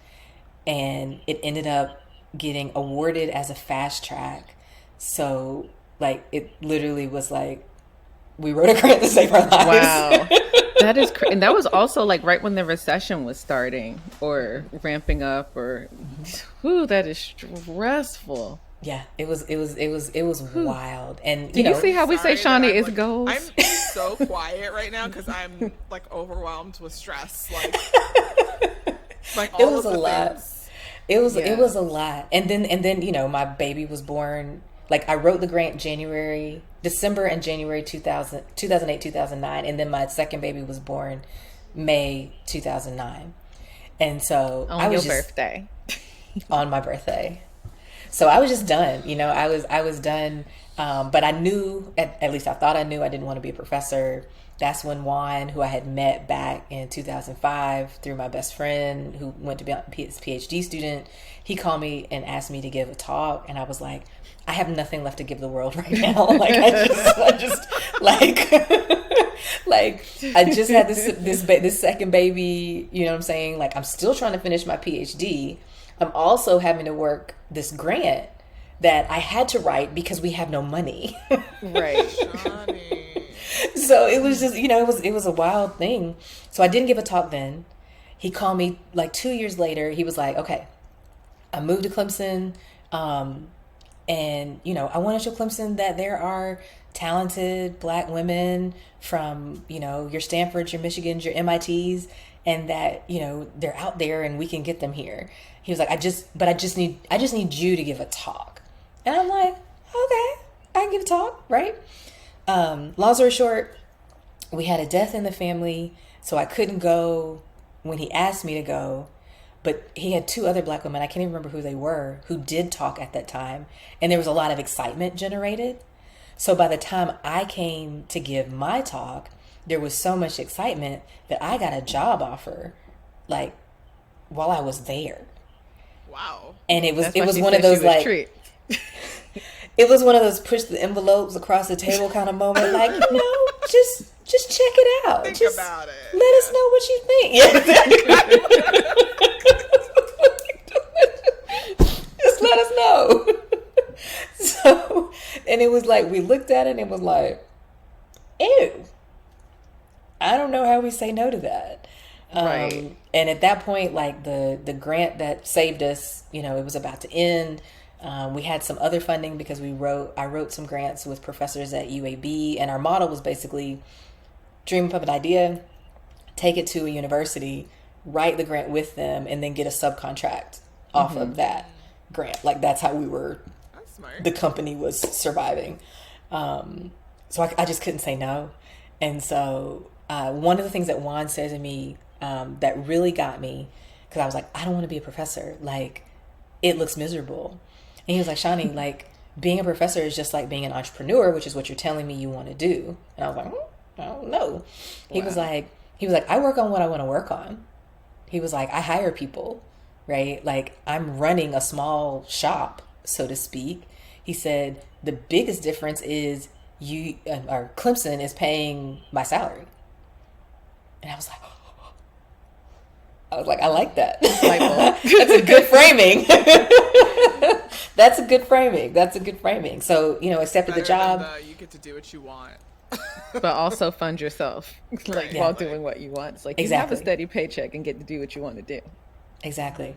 and it ended up getting awarded as a fast track. So like it literally was like we wrote a grant to save our lives. Wow. That is and that was also like right when the recession was starting or ramping up, or that is stressful. Yeah, it was wild. And do you see how we say Shawnee is goals? I'm so quiet right now because I'm like overwhelmed with stress. Like all it was of the a lot. things. It was a lot. And then my baby was born. Like I wrote the grant December and January 2008, 2009. And then my second baby was born May 2009. And so on your birthday. On my birthday. So I was just done. I was done. But I knew, at least I thought I knew, I didn't want to be a professor. That's when Juan, who I had met back in 2005 through my best friend who went to be his Ph.D. student, he called me and asked me to give a talk. And I was like, I have nothing left to give the world right now. Like I just had this second baby, you know what I'm saying? Like I'm still trying to finish my PhD. I'm also having to work this grant that I had to write because we have no money. Right. So it was just, it was a wild thing. So I didn't give a talk then. He called me like 2 years later. He was like, okay, I moved to Clemson. And, I want to show Clemson that there are talented Black women from, your Stanfords, your Michigans, your MITs, and that, they're out there and we can get them here. He was like, I just need you to give a talk. And I'm like, okay, I can give a talk, right? Long story short, we had a death in the family, so I couldn't go when he asked me to go. But he had 2 other Black women, I can't even remember who they were, who did talk at that time. And there was a lot of excitement generated. So by the time I came to give my talk, there was so much excitement that I got a job offer, like, while I was there. Wow. And it was one of those like... It was one of those push the envelopes across the table kind of moment, like, just check it out. Think just about it. Let us know what you think. Yeah, just let us know. So, and it was like, we looked at it and it was like, ew. I don't know how we say no to that. Right. And at that point, like the grant that saved us, it was about to end. We had some other funding because I wrote some grants with professors at UAB, and our model was basically dream up an idea, take it to a university, write the grant with them, and then get a subcontract off of that grant. Like that's how That's smart. the company was surviving. So I just couldn't say no. And so one of the things that Juan said to me that really got me, because I was like, I don't want to be a professor. Like, it looks miserable. And he was like, Shani, like, being a professor is just like being an entrepreneur, which is what you're telling me you want to do. And I was like, I don't know. He was like, I work on what I want to work on. He was like, I hire people, right? Like, I'm running a small shop, so to speak. He said, the biggest difference is Clemson is paying my salary. And I was like, I like that. That's a good framing. That's a good framing. So, accepted the job. You get to do what you want. But also fund yourself, while doing what you want. It's like you have a steady paycheck and get to do what you want to do. Exactly.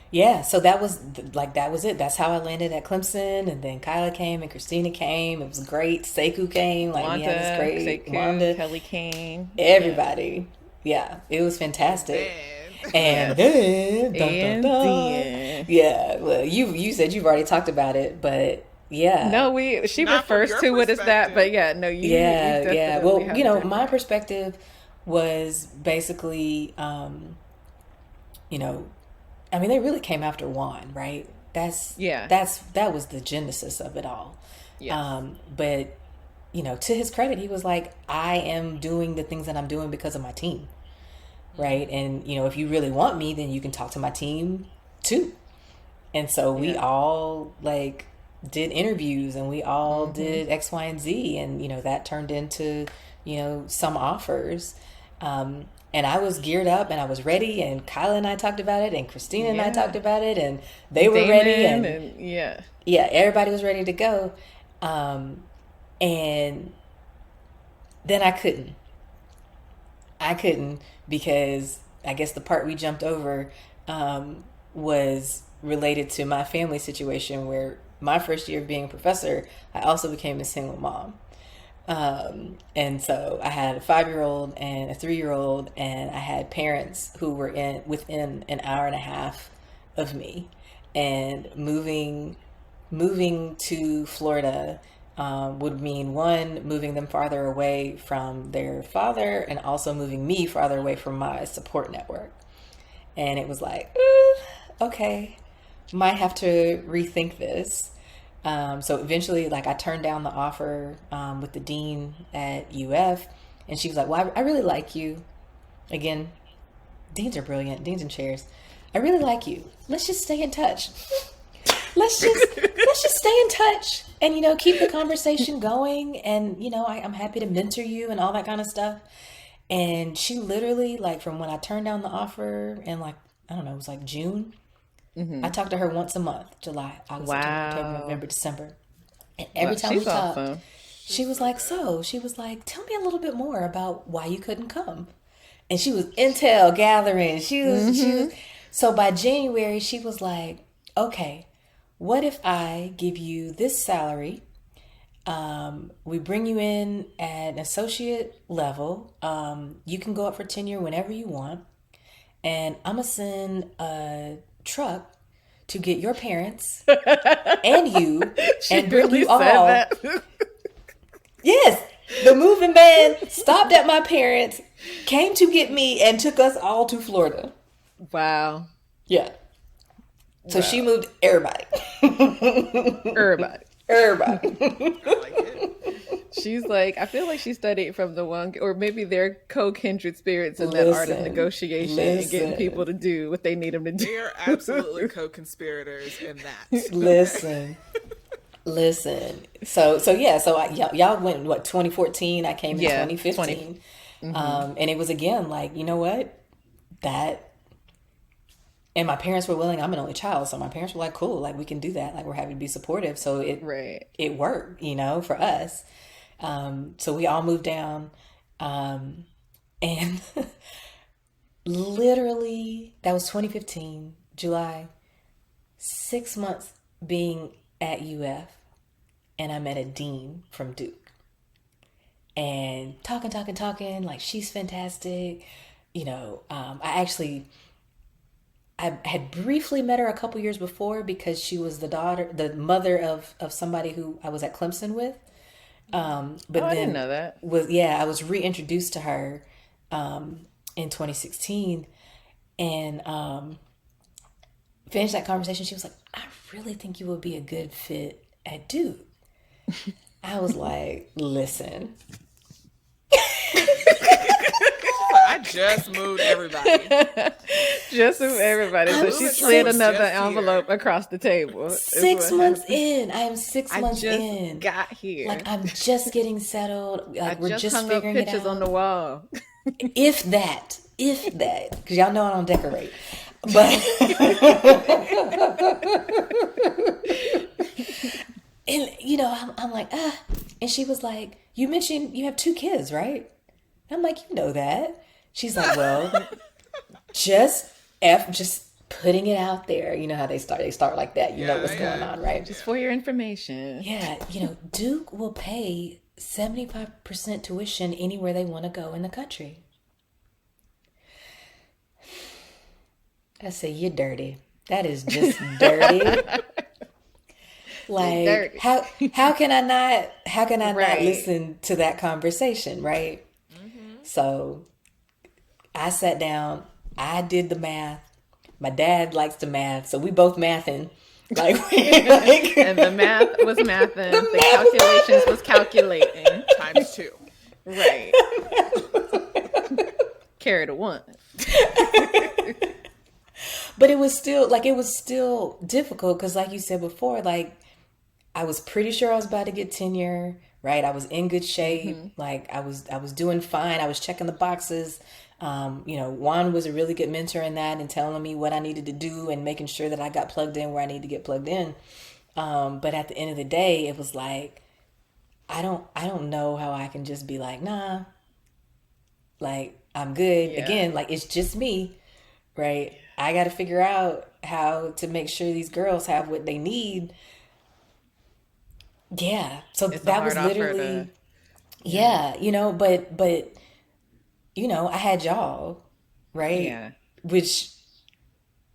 Yeah. So that was it. That's how I landed at Clemson. And then Kyla came and Christina came. It was great. Sekou came. Like Wanda, we had this great Sekou, Wanda, Kelly came. everybody. Yeah. It was fantastic. Man. And Yes. then, dun, dun, And dun. then. Yeah, well, you said you've already talked about it, but yeah, No, she Not from refers your to what is that, but perspective. yeah, no, you yeah. definitely Well, have a my different. perspective was basically, I mean, they really came after Juan, right? Yeah. That was the genesis of it all. Yes. But to his credit, he was like, I am doing the things that I'm doing because of my team, right? And if you really want me, then you can talk to my team too. And so we Yeah. all like did interviews, and we all did X, Y, and Z, and that turned into some offers. And I was geared up and I was ready, and Kyla and I talked about it, and Christina and I Yeah. talked about it, and they were ready, Damon and and yeah. yeah, everybody was ready to go. And then I couldn't because I guess the part we jumped over was related to my family situation, where my first year of being a professor, I also became a single mom. And so I had a 5-year-old and a 3-year-old, and I had parents who were within an hour and a half of me, and moving to Florida would mean, one, moving them farther away from their father, and also moving me farther away from my support network. And it was like, okay, might have to rethink this. So eventually, like, I turned down the offer with the dean at UF, and she was like, well, I really like you. Again, deans are brilliant, deans and chairs. I really like you. Let's just stay in touch. Let's just stay in touch and keep the conversation going, and I'm happy to mentor you and all that kind of stuff. And she literally, like, from when I turned down the offer in, like, I don't know, it was like June, I talked to her once a month: July, August, September, October, Wow. November, December. And every time we She's talked, awesome. she was like, tell me a little bit more about why you couldn't come. And she was intel gathering. She was so by January, she was like, okay, what if I give you this salary? We bring you in at an associate level. You can go up for tenure whenever you want. And I'm going to send a truck to get your parents and you and bring Really you said all. that. Yes, the moving van stopped at my parents, came to get me, and took us all to Florida. Wow. Yeah. So she moved everybody. Everybody. Everybody. I like it. She's like, I feel like she studied from the one, or maybe they're co-kindred spirits in that art of Listen, negotiation and getting people to do what they need them to do. We are absolutely co-conspirators in that. Listen. Y'all went what, 2014? I came in 2015. And it was, again, like, you know what? And my parents were willing. I'm an only child, so my parents were like, cool, like, we can do that. Like, we're happy to be supportive. So it worked, for us. So we all moved down. And literally, that was 2015, July, 6 months being at UF, and I met a dean from Duke. And talking, like, she's fantastic. I had briefly met her a couple years before because she was the mother of somebody who I was at Clemson with. But I then didn't know that. I was reintroduced to her in 2016, and finished that conversation. She was like, I really think you would be a good fit at Duke. I was like, listen. I just moved everybody. Just moved everybody. So she slid another envelope across the table. 6 months in. I am 6 months just in. Got here. Like, I'm just getting settled. Like, we're just hung figuring up it pictures out. on the wall. If that. Because y'all know I don't decorate. But and I'm like, and she was like, you mentioned you have 2 kids, right? I'm like, you know that. She's like, well, just putting it out there. You know how they start like that. You know what's going on, right? Just for your information. Yeah, Duke will pay 75% tuition anywhere they want to go in the country. I say, you're dirty. That is just dirty. Like, how can I not Right. listen to that conversation, right? Mm-hmm. So I sat down, I did the math. My dad likes to math, so we both mathing. Like, And the math was mathing, the calculations was calculating. Times 2. Right. Carry the one. But it was still difficult because, like you said before, like, I was pretty sure I was about to get tenure, right? I was in good shape. Like, I was doing fine. I was checking the boxes. Juan was a really good mentor in that and telling me what I needed to do and making sure that I got plugged in where I need to get plugged in. But at the end of the day, it was like, I don't know how I can just be like, nah, like, I'm good. Yeah. Again, like, it's just me, right? I got to figure out how to make sure these girls have what they need. Yeah. So It's a that was hard offer literally, yeah, but I had y'all, right? Yeah. Which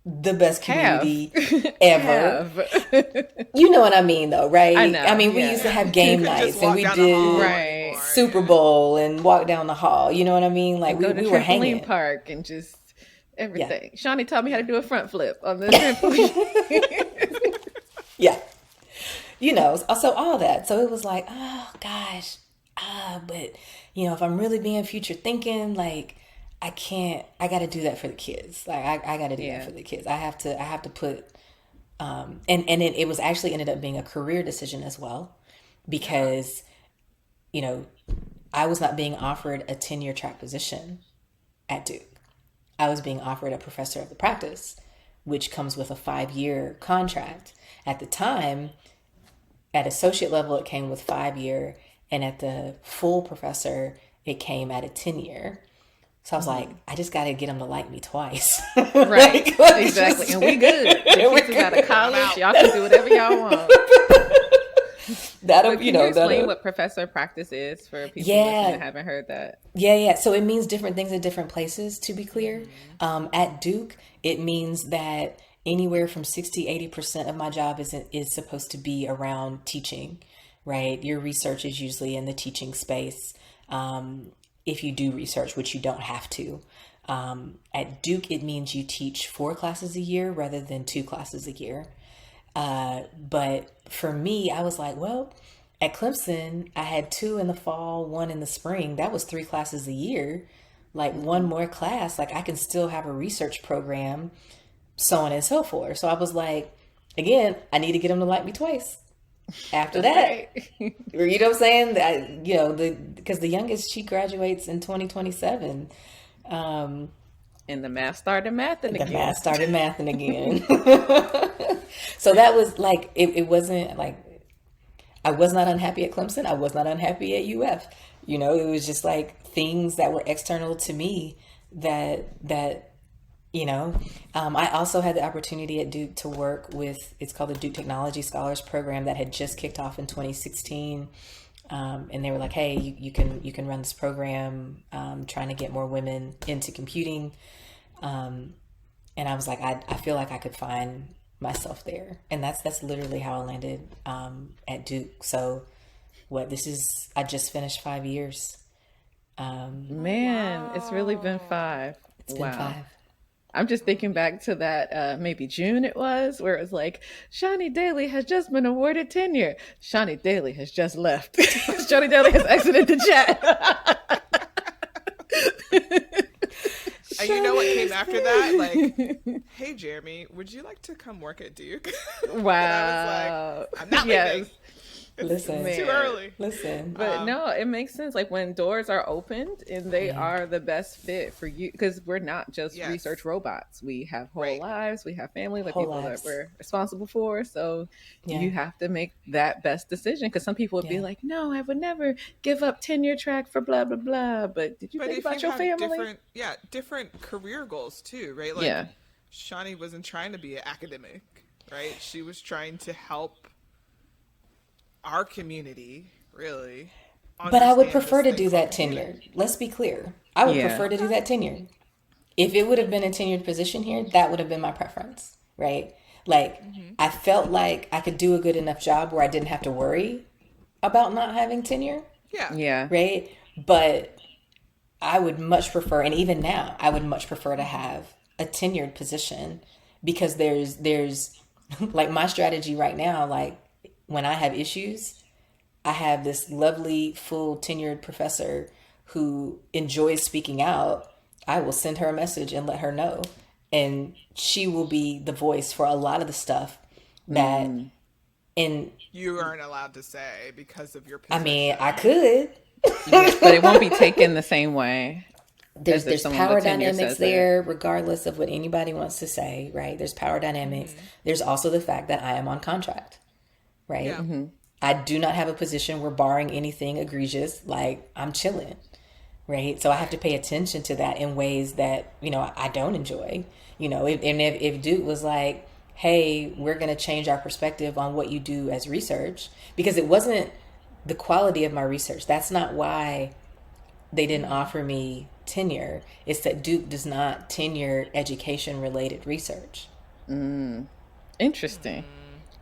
the best Have. community ever. Have. You know what I mean, though, right? I know, I mean, we yeah. used to have game You couldn't nights just and walk we down the hall did Right. anymore, Super yeah. Bowl and walk down the hall. You know what I mean? Like, Go to we were trampoline hanging. park and just everything. Shawnee taught me how to do a front flip on the trampoline. Yeah. So all that. So it was like, oh gosh, but if I'm really being future thinking, like, I got to do that for the kids. Like, I got to do Yeah. that for the kids. I have to put, and it was actually ended up being a career decision as well, because, I was not being offered a tenure track position at Duke. I was being offered a professor of the practice, which comes with a 5-year contract. At the time, at associate level, it came with 5-year, and at the full professor, it came at a 10-year. So I was like, I just got to get them to like me twice. Right. Like, Exactly. just- And we good. The kids is out of college. Y'all can do whatever y'all want. That'll, But can you explain what professor of practice is for people listening that haven't heard that? Yeah. So it means different things in different places, to be clear. At Duke, it means that anywhere from 60-80% of my job is supposed to be around teaching, right? Your research is usually in the teaching space. If you do research, which you don't have to. At Duke, it means you teach 4 classes a year rather than 2 classes a year. But for me, I was like, well, at Clemson, I had 2 in the fall, 1 in the spring. That was 3 classes a year. Like, 1 more class, like, I can still have a research program, so on and so forth. So I was like, again, I need to get them to like me twice. After that, you know what I'm saying? Because the youngest, she graduates in 2027. And the math started mathing again. The math started mathing again. So that was like, it wasn't like, I was not unhappy at Clemson. I was not unhappy at UF. It was just like things that were external to me that I also had the opportunity at Duke to work with, it's called the Duke Technology Scholars Program that had just kicked off in 2016. And they were like, hey, you can run this program, trying to get more women into computing. And I was like, I feel like I could find myself there. And that's literally how I landed at Duke. So I just finished 5 years. Man, it's really been 5. It's been 5. I'm just thinking back to that, maybe June it was, where it was like, Shani Daly has just been awarded tenure. Shani Daly has just left. Shani Daly has exited the chat. And you know what came after that? Like, hey, Jeremy, would you like to come work at Duke? Wow. And I was like, I'm not leaving. Listen, It's too early. Listen. But no, it makes sense. Like when doors are opened and they are the best fit for you, because we're not just research robots. We have whole lives. We have family, like people that we're responsible for. So you have to make that best decision. Because some people would be like, no, I would never give up tenure track for blah, blah, blah. But did you think about your family? Different career goals too, right? Like Shani wasn't trying to be an academic, right? She was trying to help our community, really. But I would prefer to do that tenure. Let's be clear. I would prefer to do that tenure. if it would have been a tenured position here, that would have been my preference, right? Like, I felt like I could do a good enough job where I didn't have to worry about not having tenure, Yeah. Yeah. right? But I would much prefer, and even now, I would much prefer to have a tenured position, because there's like my strategy right now, like when I have issues, I have this lovely full tenured professor who enjoys speaking out. I will send her a message and let her know, and she will be the voice for a lot of the stuff that in You aren't allowed to say because of your I position. mean, I could. Yeah, but it won't be taken the same way as if There's someone power with tenure dynamics says there, regardless of what anybody wants to say, right? There's power dynamics. There's also the fact that I am on contract, right? Yeah. I do not have a position where, barring anything egregious, like, I'm chilling, right? So I have to pay attention to that in ways that, I don't enjoy. If Duke was like, hey, we're going to change our perspective on what you do as research, because it wasn't the quality of my research. That's not why they didn't offer me tenure. It's that Duke does not tenure education related research. Interesting.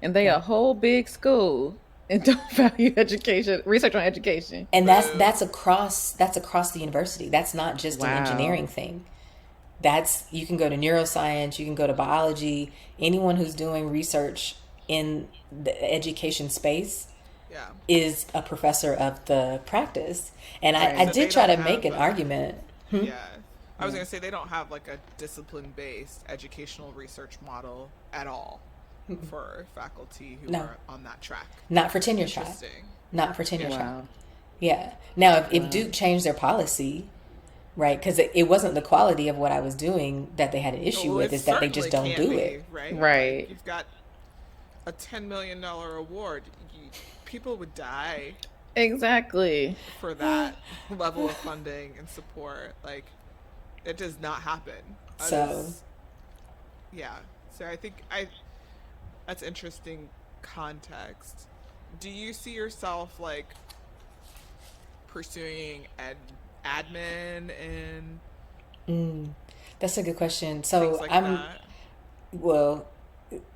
And they Yeah. a whole big school and don't value education, research on education. And that's across the university. That's not just an Wow. engineering thing. That's, you can go to neuroscience, you can go to biology. Anyone who's doing research in the education space Yeah. is a professor of the practice. And Right. I So did they try to don't make have an argument. Yeah. I was going to say they don't have like a discipline-based educational research model at all for faculty who No. are on that track. Not for tenure track. Interesting. Not for tenure track. Wow. Yeah. Now, if Duke changed their policy, right, because it wasn't the quality of what I was doing that they had an issue Well, with, it is that they just certainly don't can't do be, it. right? Right. Like, you've got a $10 million award. People would die Exactly. for that level of funding and support. Like, it does not happen. So, Yeah. So I think that's interesting context. Do you see yourself like pursuing admin and that's a good question. So things like that? well,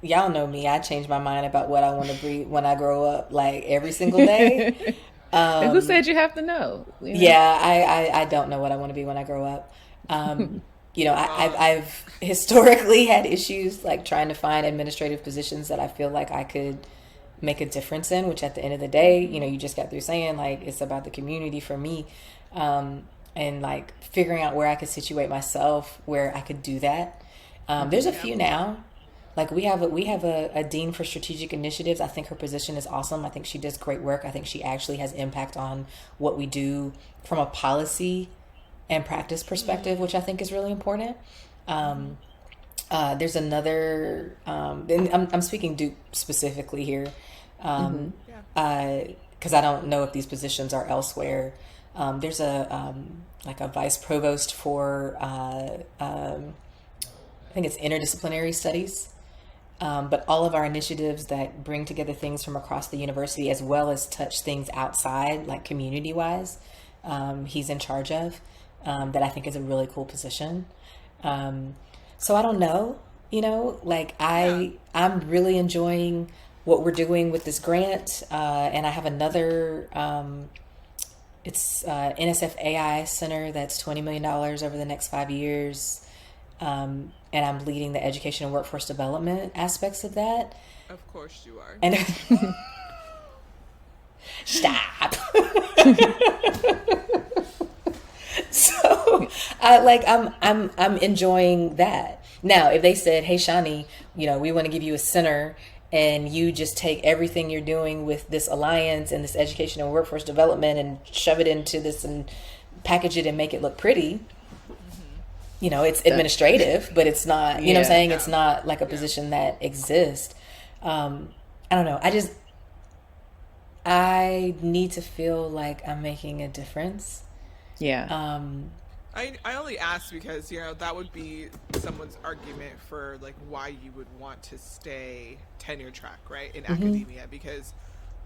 y'all know me. I change my mind about what I want to be when I grow up, like every single day. And who said you have to know? You know? Yeah, I don't know what I want to be when I grow up. I've historically had issues like trying to find administrative positions that I feel like I could make a difference in, which at the end of the day, you just got through saying like it's about the community for me, and like figuring out where I could situate myself where I could do that. There's a few now. Like we have a dean for strategic initiatives. I think her position is awesome. I think she does great work. I think she actually has impact on what we do from a policy and practice perspective, which I think is really important. There's another, and I'm speaking Duke specifically here, because I don't know if these positions are elsewhere. There's like a vice provost for, I think it's interdisciplinary studies. But all of our initiatives that bring together things from across the university, as well as touch things outside, like community-wise, he's in charge of, that I think is a really cool position. So I don't know, like I'm really enjoying what we're doing with this grant. And I have another, it's NSF AI Center that's $20 million over the next 5 years. And I'm leading the education and workforce development aspects of that. Of course you are. And stop. So I'm enjoying that. Now, if they said, "Hey, Shani, we want to give you a center, and you just take everything you're doing with this alliance and this education and workforce development and shove it into this and package it and make it look pretty." It's administrative, but it's not, you know what I'm saying? It's not like a position that exists. I don't know. I need to feel like I'm making a difference. Yeah. I only ask because, that would be someone's argument for like why you would want to stay tenure track, right, in academia, because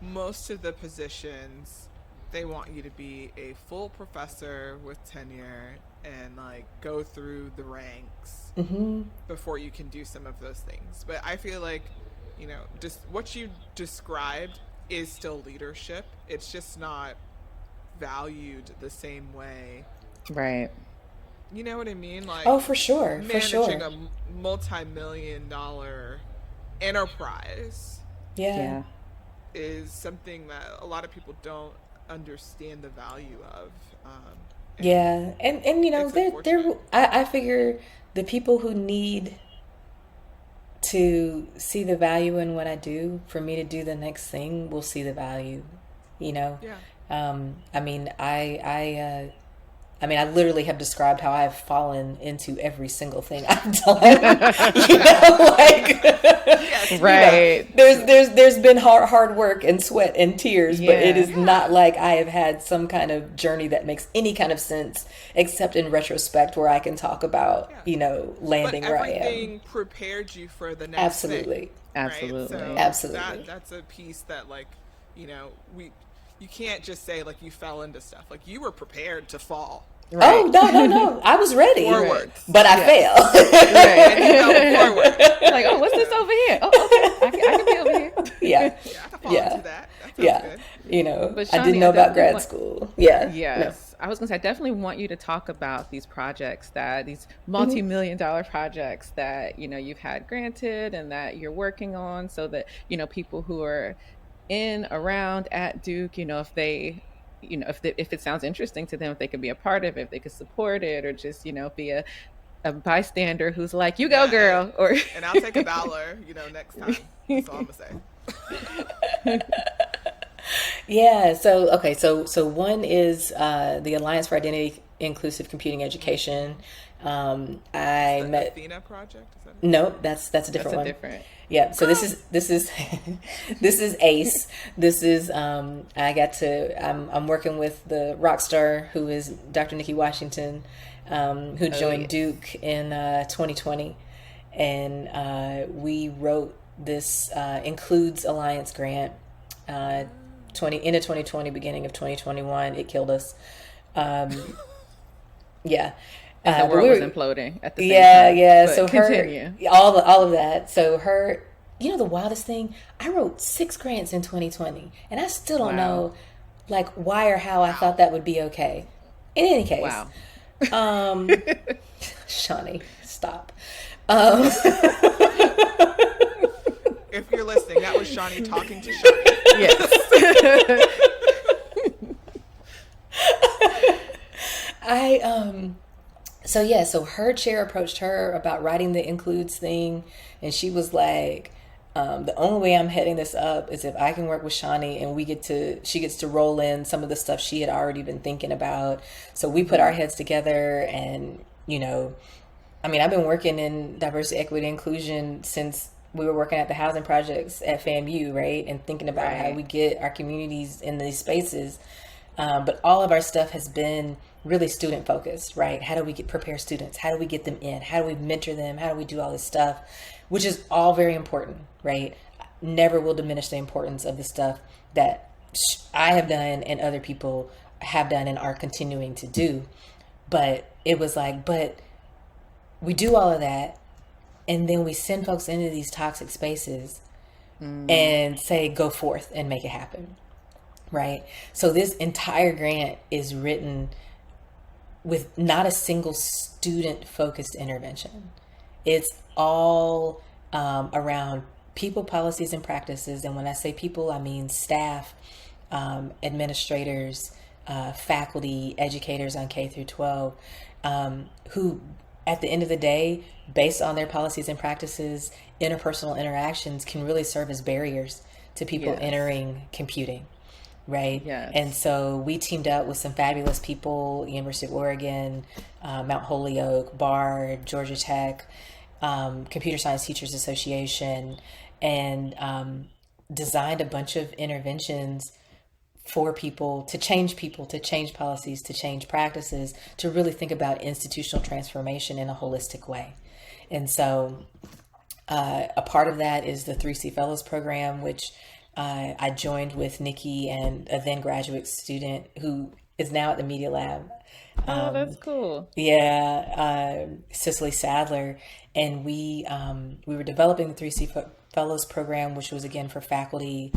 most of the positions they want you to be a full professor with tenure and like go through the ranks before you can do some of those things. But I feel like, you know, just what you described is still leadership. It's just not valued the same way. Right. You know what I mean? Like, Oh, for sure, for managing sure. a multi-million-dollar enterprise Yeah. is something that a lot of people don't understand the value of. Yeah, and you know, It's there unfortunate. I figure the people who need to see the value in what I do for me to do the next thing will see the value, you know. Yeah. I mean, I mean, I literally have described how I've fallen into every single thing I've done. You know, like Yes. Right. you know, there's been hard work and sweat and tears, but it Yeah. is not like I have had some kind of journey that makes any kind of sense, except in retrospect, where I can talk about, Yeah. you know, But landing where I am. everything prepared you for the next thing, Absolutely, right? Absolutely. So absolutely. that's a piece that, like, you know, you can't just say like you fell into stuff. Like, you were prepared to fall Oh, Right. no! I was ready, forwards, but I Yes. failed. and you fell Right. forward. Like, oh, what's this over here? Oh, okay. I can be over here. Yeah, Yeah, I can fall yeah, into that. That sounds yeah. good. You know, But I didn't Shawnee, know I about definitely grad want. school. Yeah, no. Yes. I was going to say, I definitely want you to talk about these projects these Mm-hmm. multi-million dollar projects that, you know, you've had granted and that you're working on so that, you know, people who are in, around, at Duke, you know, if they, you know, if it sounds interesting to them, if they could be a part of it, if they could support it, or just, you know, be a bystander who's like, you go, Yeah, girl, or and I'll take $1, you know, next time. That's all I'm gonna say. Yeah. So okay. So one is the Alliance for Identity Inclusive Computing Education. It's I the met. Athena project. Is that it? No, that's a that's different a one. different. Yeah. So this is this is ACE. This is I'm working with the rock star who is Dr. Nikki Washington, who Oh, joined yes. Duke in 2020, and we wrote this Includes Alliance grant. Uh, 2020, beginning of 2021, it killed us. Yeah. And the But world was imploding at the same yeah, time. yeah. So But her, continue. all of that. So her, you know, the wildest thing, I wrote 6 grants in 2020, and I still don't Wow. know, like, why or how I thought Wow. that would be okay. In any case, Wow. Shawnee, stop. Um, If you're listening, that was Shawnee talking to Shawnee. Yes. I so yeah, so her chair approached her about writing the includes thing, and she was like, the only way I'm heading this up is if I can work with Shawnee and she gets to roll in some of the stuff she had already been thinking about. So we put our heads together, and you know, I mean, I've been working in diversity, equity, inclusion since we were working at the housing projects at FAMU, right? And thinking about how we Right. get our communities in these spaces. But all of our stuff has been really student focused, right? How do we prepare students? How do we get them in? How do we mentor them? How do we do all this stuff? Which is all very important, right? Never will diminish the importance of the stuff that I have done and other people have done and are continuing to do. But it was like, but we do all of that, and then we send folks into these toxic spaces and say, go forth and make it happen, right? So this entire grant is written with not a single student focused intervention. It's all around people, policies, and practices. And when I say people, I mean staff, administrators, faculty, educators on K through 12, who at the end of the day, based on their policies and practices, interpersonal interactions can really serve as barriers to people Yes. entering computing, right? Yes. And so we teamed up with some fabulous people, University of Oregon, Mount Holyoke, Bard, Georgia Tech, Computer Science Teachers Association, and designed a bunch of interventions for people, to change policies, to change practices, to really think about institutional transformation in a holistic way. And so a part of that is the 3C Fellows program, which I joined with Nikki and a then graduate student who is now at the Media Lab. Oh, that's cool. Yeah, Cicely Sadler, and we were developing the 3C Fellows program, which was again for faculty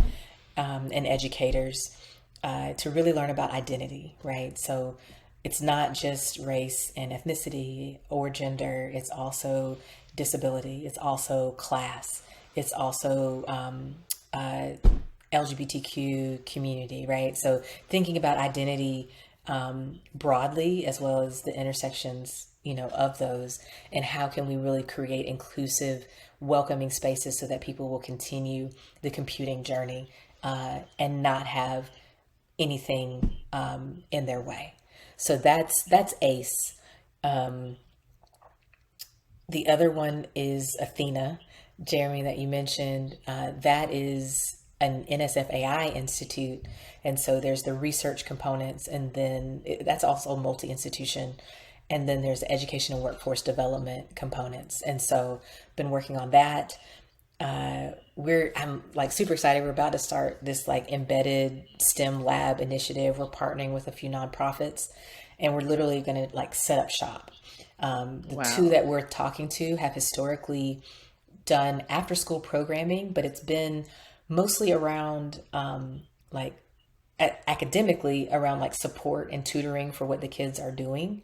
and educators to really learn about identity, right? So it's not just race and ethnicity or gender; it's also disability, it's also class, it's also LGBTQ community, right? So thinking about identity broadly as well as the intersections, of those, and how can we really create inclusive, welcoming spaces so that people will continue the computing journey and not have anything in their way. So that's ACE. The other one is Athena, Jeremy, that you mentioned. That is an NSF AI institute. And so there's the research components, and then that's also multi-institution. And then there's the education and workforce development components. And so been working on that. I'm like super excited. We're about to start this like embedded STEM lab initiative. We're partnering with a few nonprofits, and we're literally going to like set up shop. The two that we're talking to have historically done after school programming, but it's been mostly around like academically around like support and tutoring for what the kids are doing.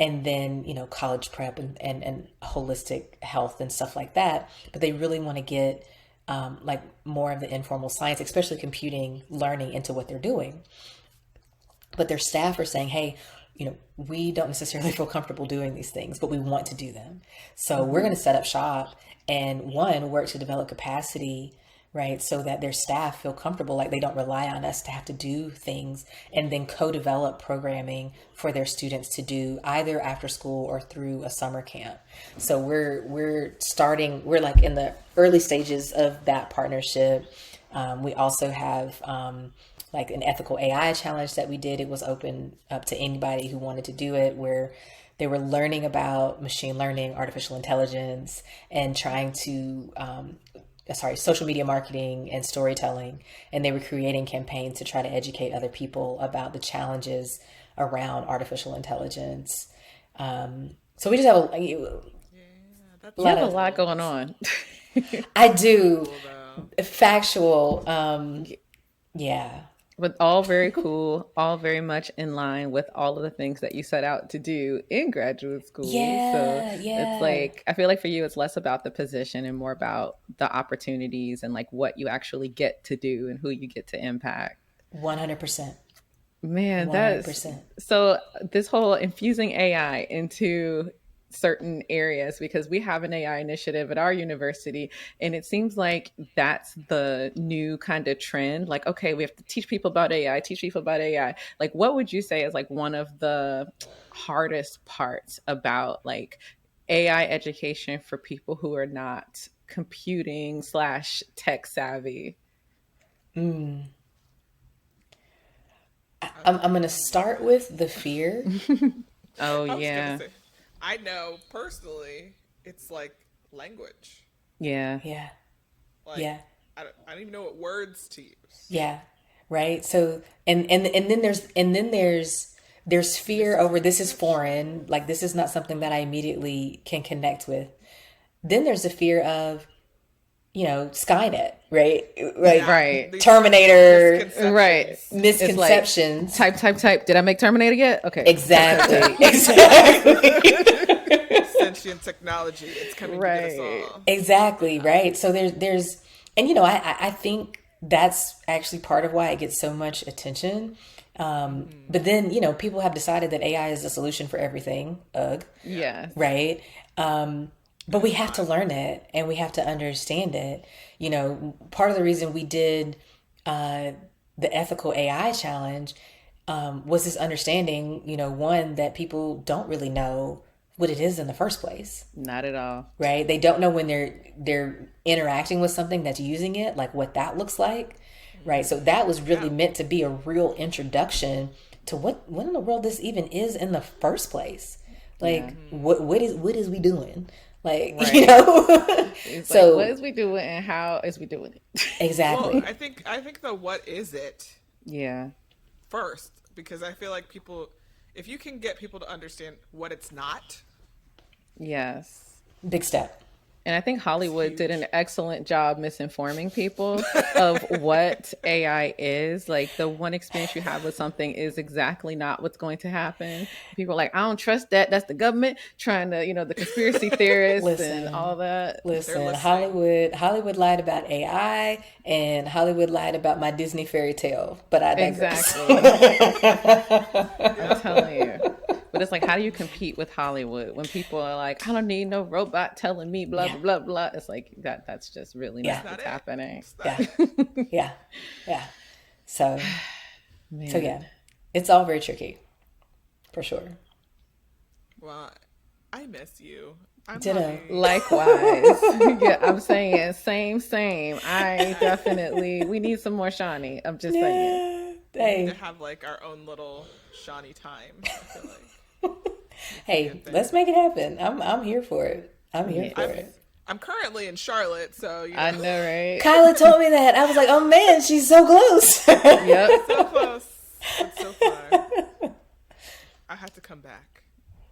And then, college prep and holistic health and stuff like that. But they really want to get like more of the informal science, especially computing learning into what they're doing. But their staff are saying, hey, we don't necessarily feel comfortable doing these things, but we want to do them. So we're going to set up shop and work to develop capacity, right? So that their staff feel comfortable, like they don't rely on us to have to do things, and then co-develop programming for their students to do either after school or through a summer camp. So we're like in the early stages of that partnership. We also have like an ethical AI challenge that we did. It was open up to anybody who wanted to do it, where they were learning about machine learning, artificial intelligence, and trying to social media marketing and storytelling. And they were creating campaigns to try to educate other people about the challenges around artificial intelligence. So we just have you have a lot going on. I do. Factual. Yeah. But all very cool, all very much in line with all of the things that you set out to do in graduate school. It's like, I feel like for you, it's less about the position and more about the opportunities and like what you actually get to do and who you get to impact. 100%. Man, 100%. So this whole infusing AI into certain areas, because we have an AI initiative at our university, and it seems like that's the new kind of trend. Like, okay, we have to teach people about AI. Like, what would you say is like one of the hardest parts about like AI education for people who are not computing / tech savvy? I'm going to start with the fear. Oh, yeah. I know personally, it's like language. Yeah. Yeah. Like, yeah. I don't even know what words to use. Yeah. Right. So, and then there's fear over this is foreign. Like, this is not something that I immediately can connect with. Then there's the fear of, Skynet, right? Like, right. Terminator, right? Misconceptions. Like, type. Did I make Terminator yet? Okay. Exactly. Sentient technology. It's coming to get us all. Exactly. Right. So there's, and I think that's actually part of why it gets so much attention. But then, people have decided that AI is the solution for everything. Ugh. Yeah. Right. But we have to learn it and we have to understand it. Part of the reason we did the ethical AI challenge was this understanding, one, that people don't really know what it is in the first place. Not at all. Right? They don't know when they're interacting with something that's using it, like what that looks like. Right? So that was really meant to be a real introduction to what in the world this even is in the first place. Like, what is we doing? Like, Right. you know? It's So like, what is we doing and how is we doing it? exactly. Well, I think the what is it Yeah. first, because I feel like people, if you can get people to understand what it's not, Yes. Big step. And I think Hollywood did an huge. excellent job misinforming people of what AI is. Like the one experience you have with something is exactly not what's going to happen. People are like, I don't trust that. That's the government trying to, the conspiracy theorists and all Listen, that. They're listen. listening. Hollywood lied about AI, and Hollywood lied about my Disney fairy tale. But I digress. Exactly. I'm Yeah, telling you. But it's like, how do you compete with Hollywood when people are like, I don't need no robot telling me blah, Yeah, blah, blah, blah. It's like, that's just really yeah, not it's not what's it. happening. It's not yeah, it. yeah, yeah. So, so yeah, Man. it's all very tricky, for sure. Well, I miss you. I'm Ditto. happy. Likewise. Yeah, I'm saying same. I definitely, we need some more Shawnee. I'm just saying. Yeah. We need to Hey, have like our own little Shawnee time. I feel like needs to be a hey, thing. let's make it happen. I'm here for it. I'm here for Yes. I'm it. I'm currently in Charlotte, so I know, right? Kyla told me that. I was like, oh man, she's so close. Yep. so close, but so far. I have to come back,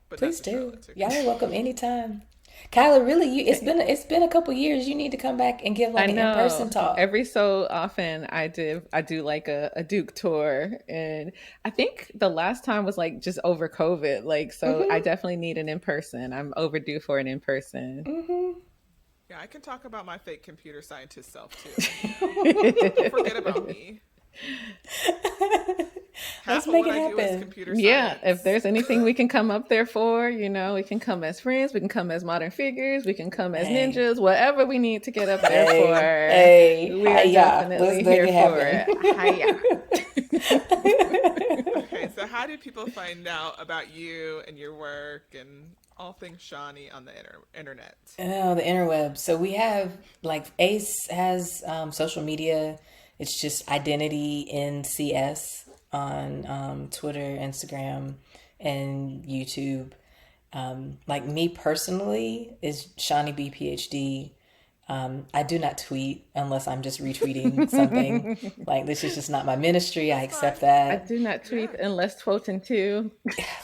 but not Please to do. Charlotte. To Y'all are welcome anytime. Kyla, really, it's been a couple years. You need to come back and give I like an in-person know. talk. Every so often I do like a Duke tour, and I think the last time was like just over COVID. Like so I Mm-hmm. definitely need an in person. I'm overdue for an in person. Mm-hmm. yeah, I can talk about my fake computer scientist self too. Don't forget about me. Let's Half of make what it I do is happen. computer Yeah, if science. there's anything we can come up there for, we can come as friends, we can come as modern figures, we can come as Hey, ninjas, whatever we need to get up there hey, for. hey, We are hiya. Let's definitely make here it for happen. it. Hiya. Okay, so how do people find out about you and your work and all things Shawnee on the internet? Oh, the interweb. So we have like Ace has social media. It's just identity NCS on Twitter, Instagram, and YouTube. Like me personally is Shani B Ph.D. I do not tweet unless I'm just retweeting something. Like this is just not my ministry. I That's fine. accept I that. do not tweet Yeah. unless quoting too.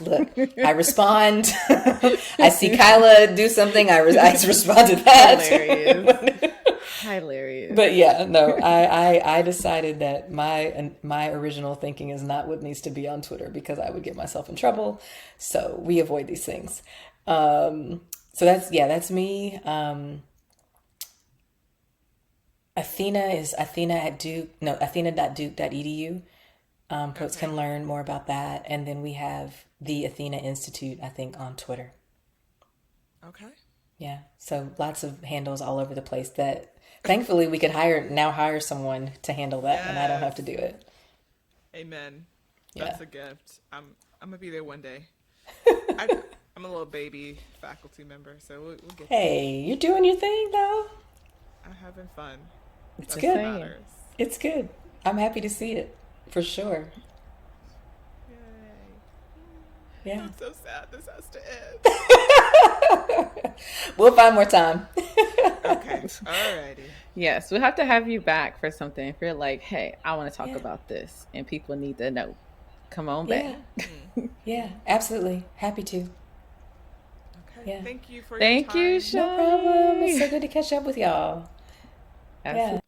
Look, I respond. I see Kyla do something. I respond to Hilarious. that. Hilarious. But yeah, no, I decided that my original thinking is not what needs to be on Twitter because I would get myself in trouble. So we avoid these things. So that's me. Athena at Duke. No, Athena.duke.edu. Folks Okay. can learn more about that. And then we have the Athena Institute, I think, on Twitter. Okay. Yeah. So lots of handles all over the place that thankfully we could hire someone to handle that and I don't have Yes. to do it. Amen. Yeah. That's a gift. I'm gonna be there one day. I, I'm a little baby faculty member, so we'll get there. Hey, you're doing your thing though. I'm having fun. It's That's what good. Saying. matters. It's good. I'm happy to see it. For sure. Yay. Yeah. I'm so sad this has to end. We'll find more time. Okay. Alrighty. Yes, we'll have to have you back for something. If you're like, hey, I want to talk Yeah. about this and people need to know. Come on Yeah. back. Yeah, absolutely. Happy to. Okay. Yeah. Thank you for your Thank time. you, No problem. It's Shawnee. so good to catch up with y'all. Absolutely. Yeah.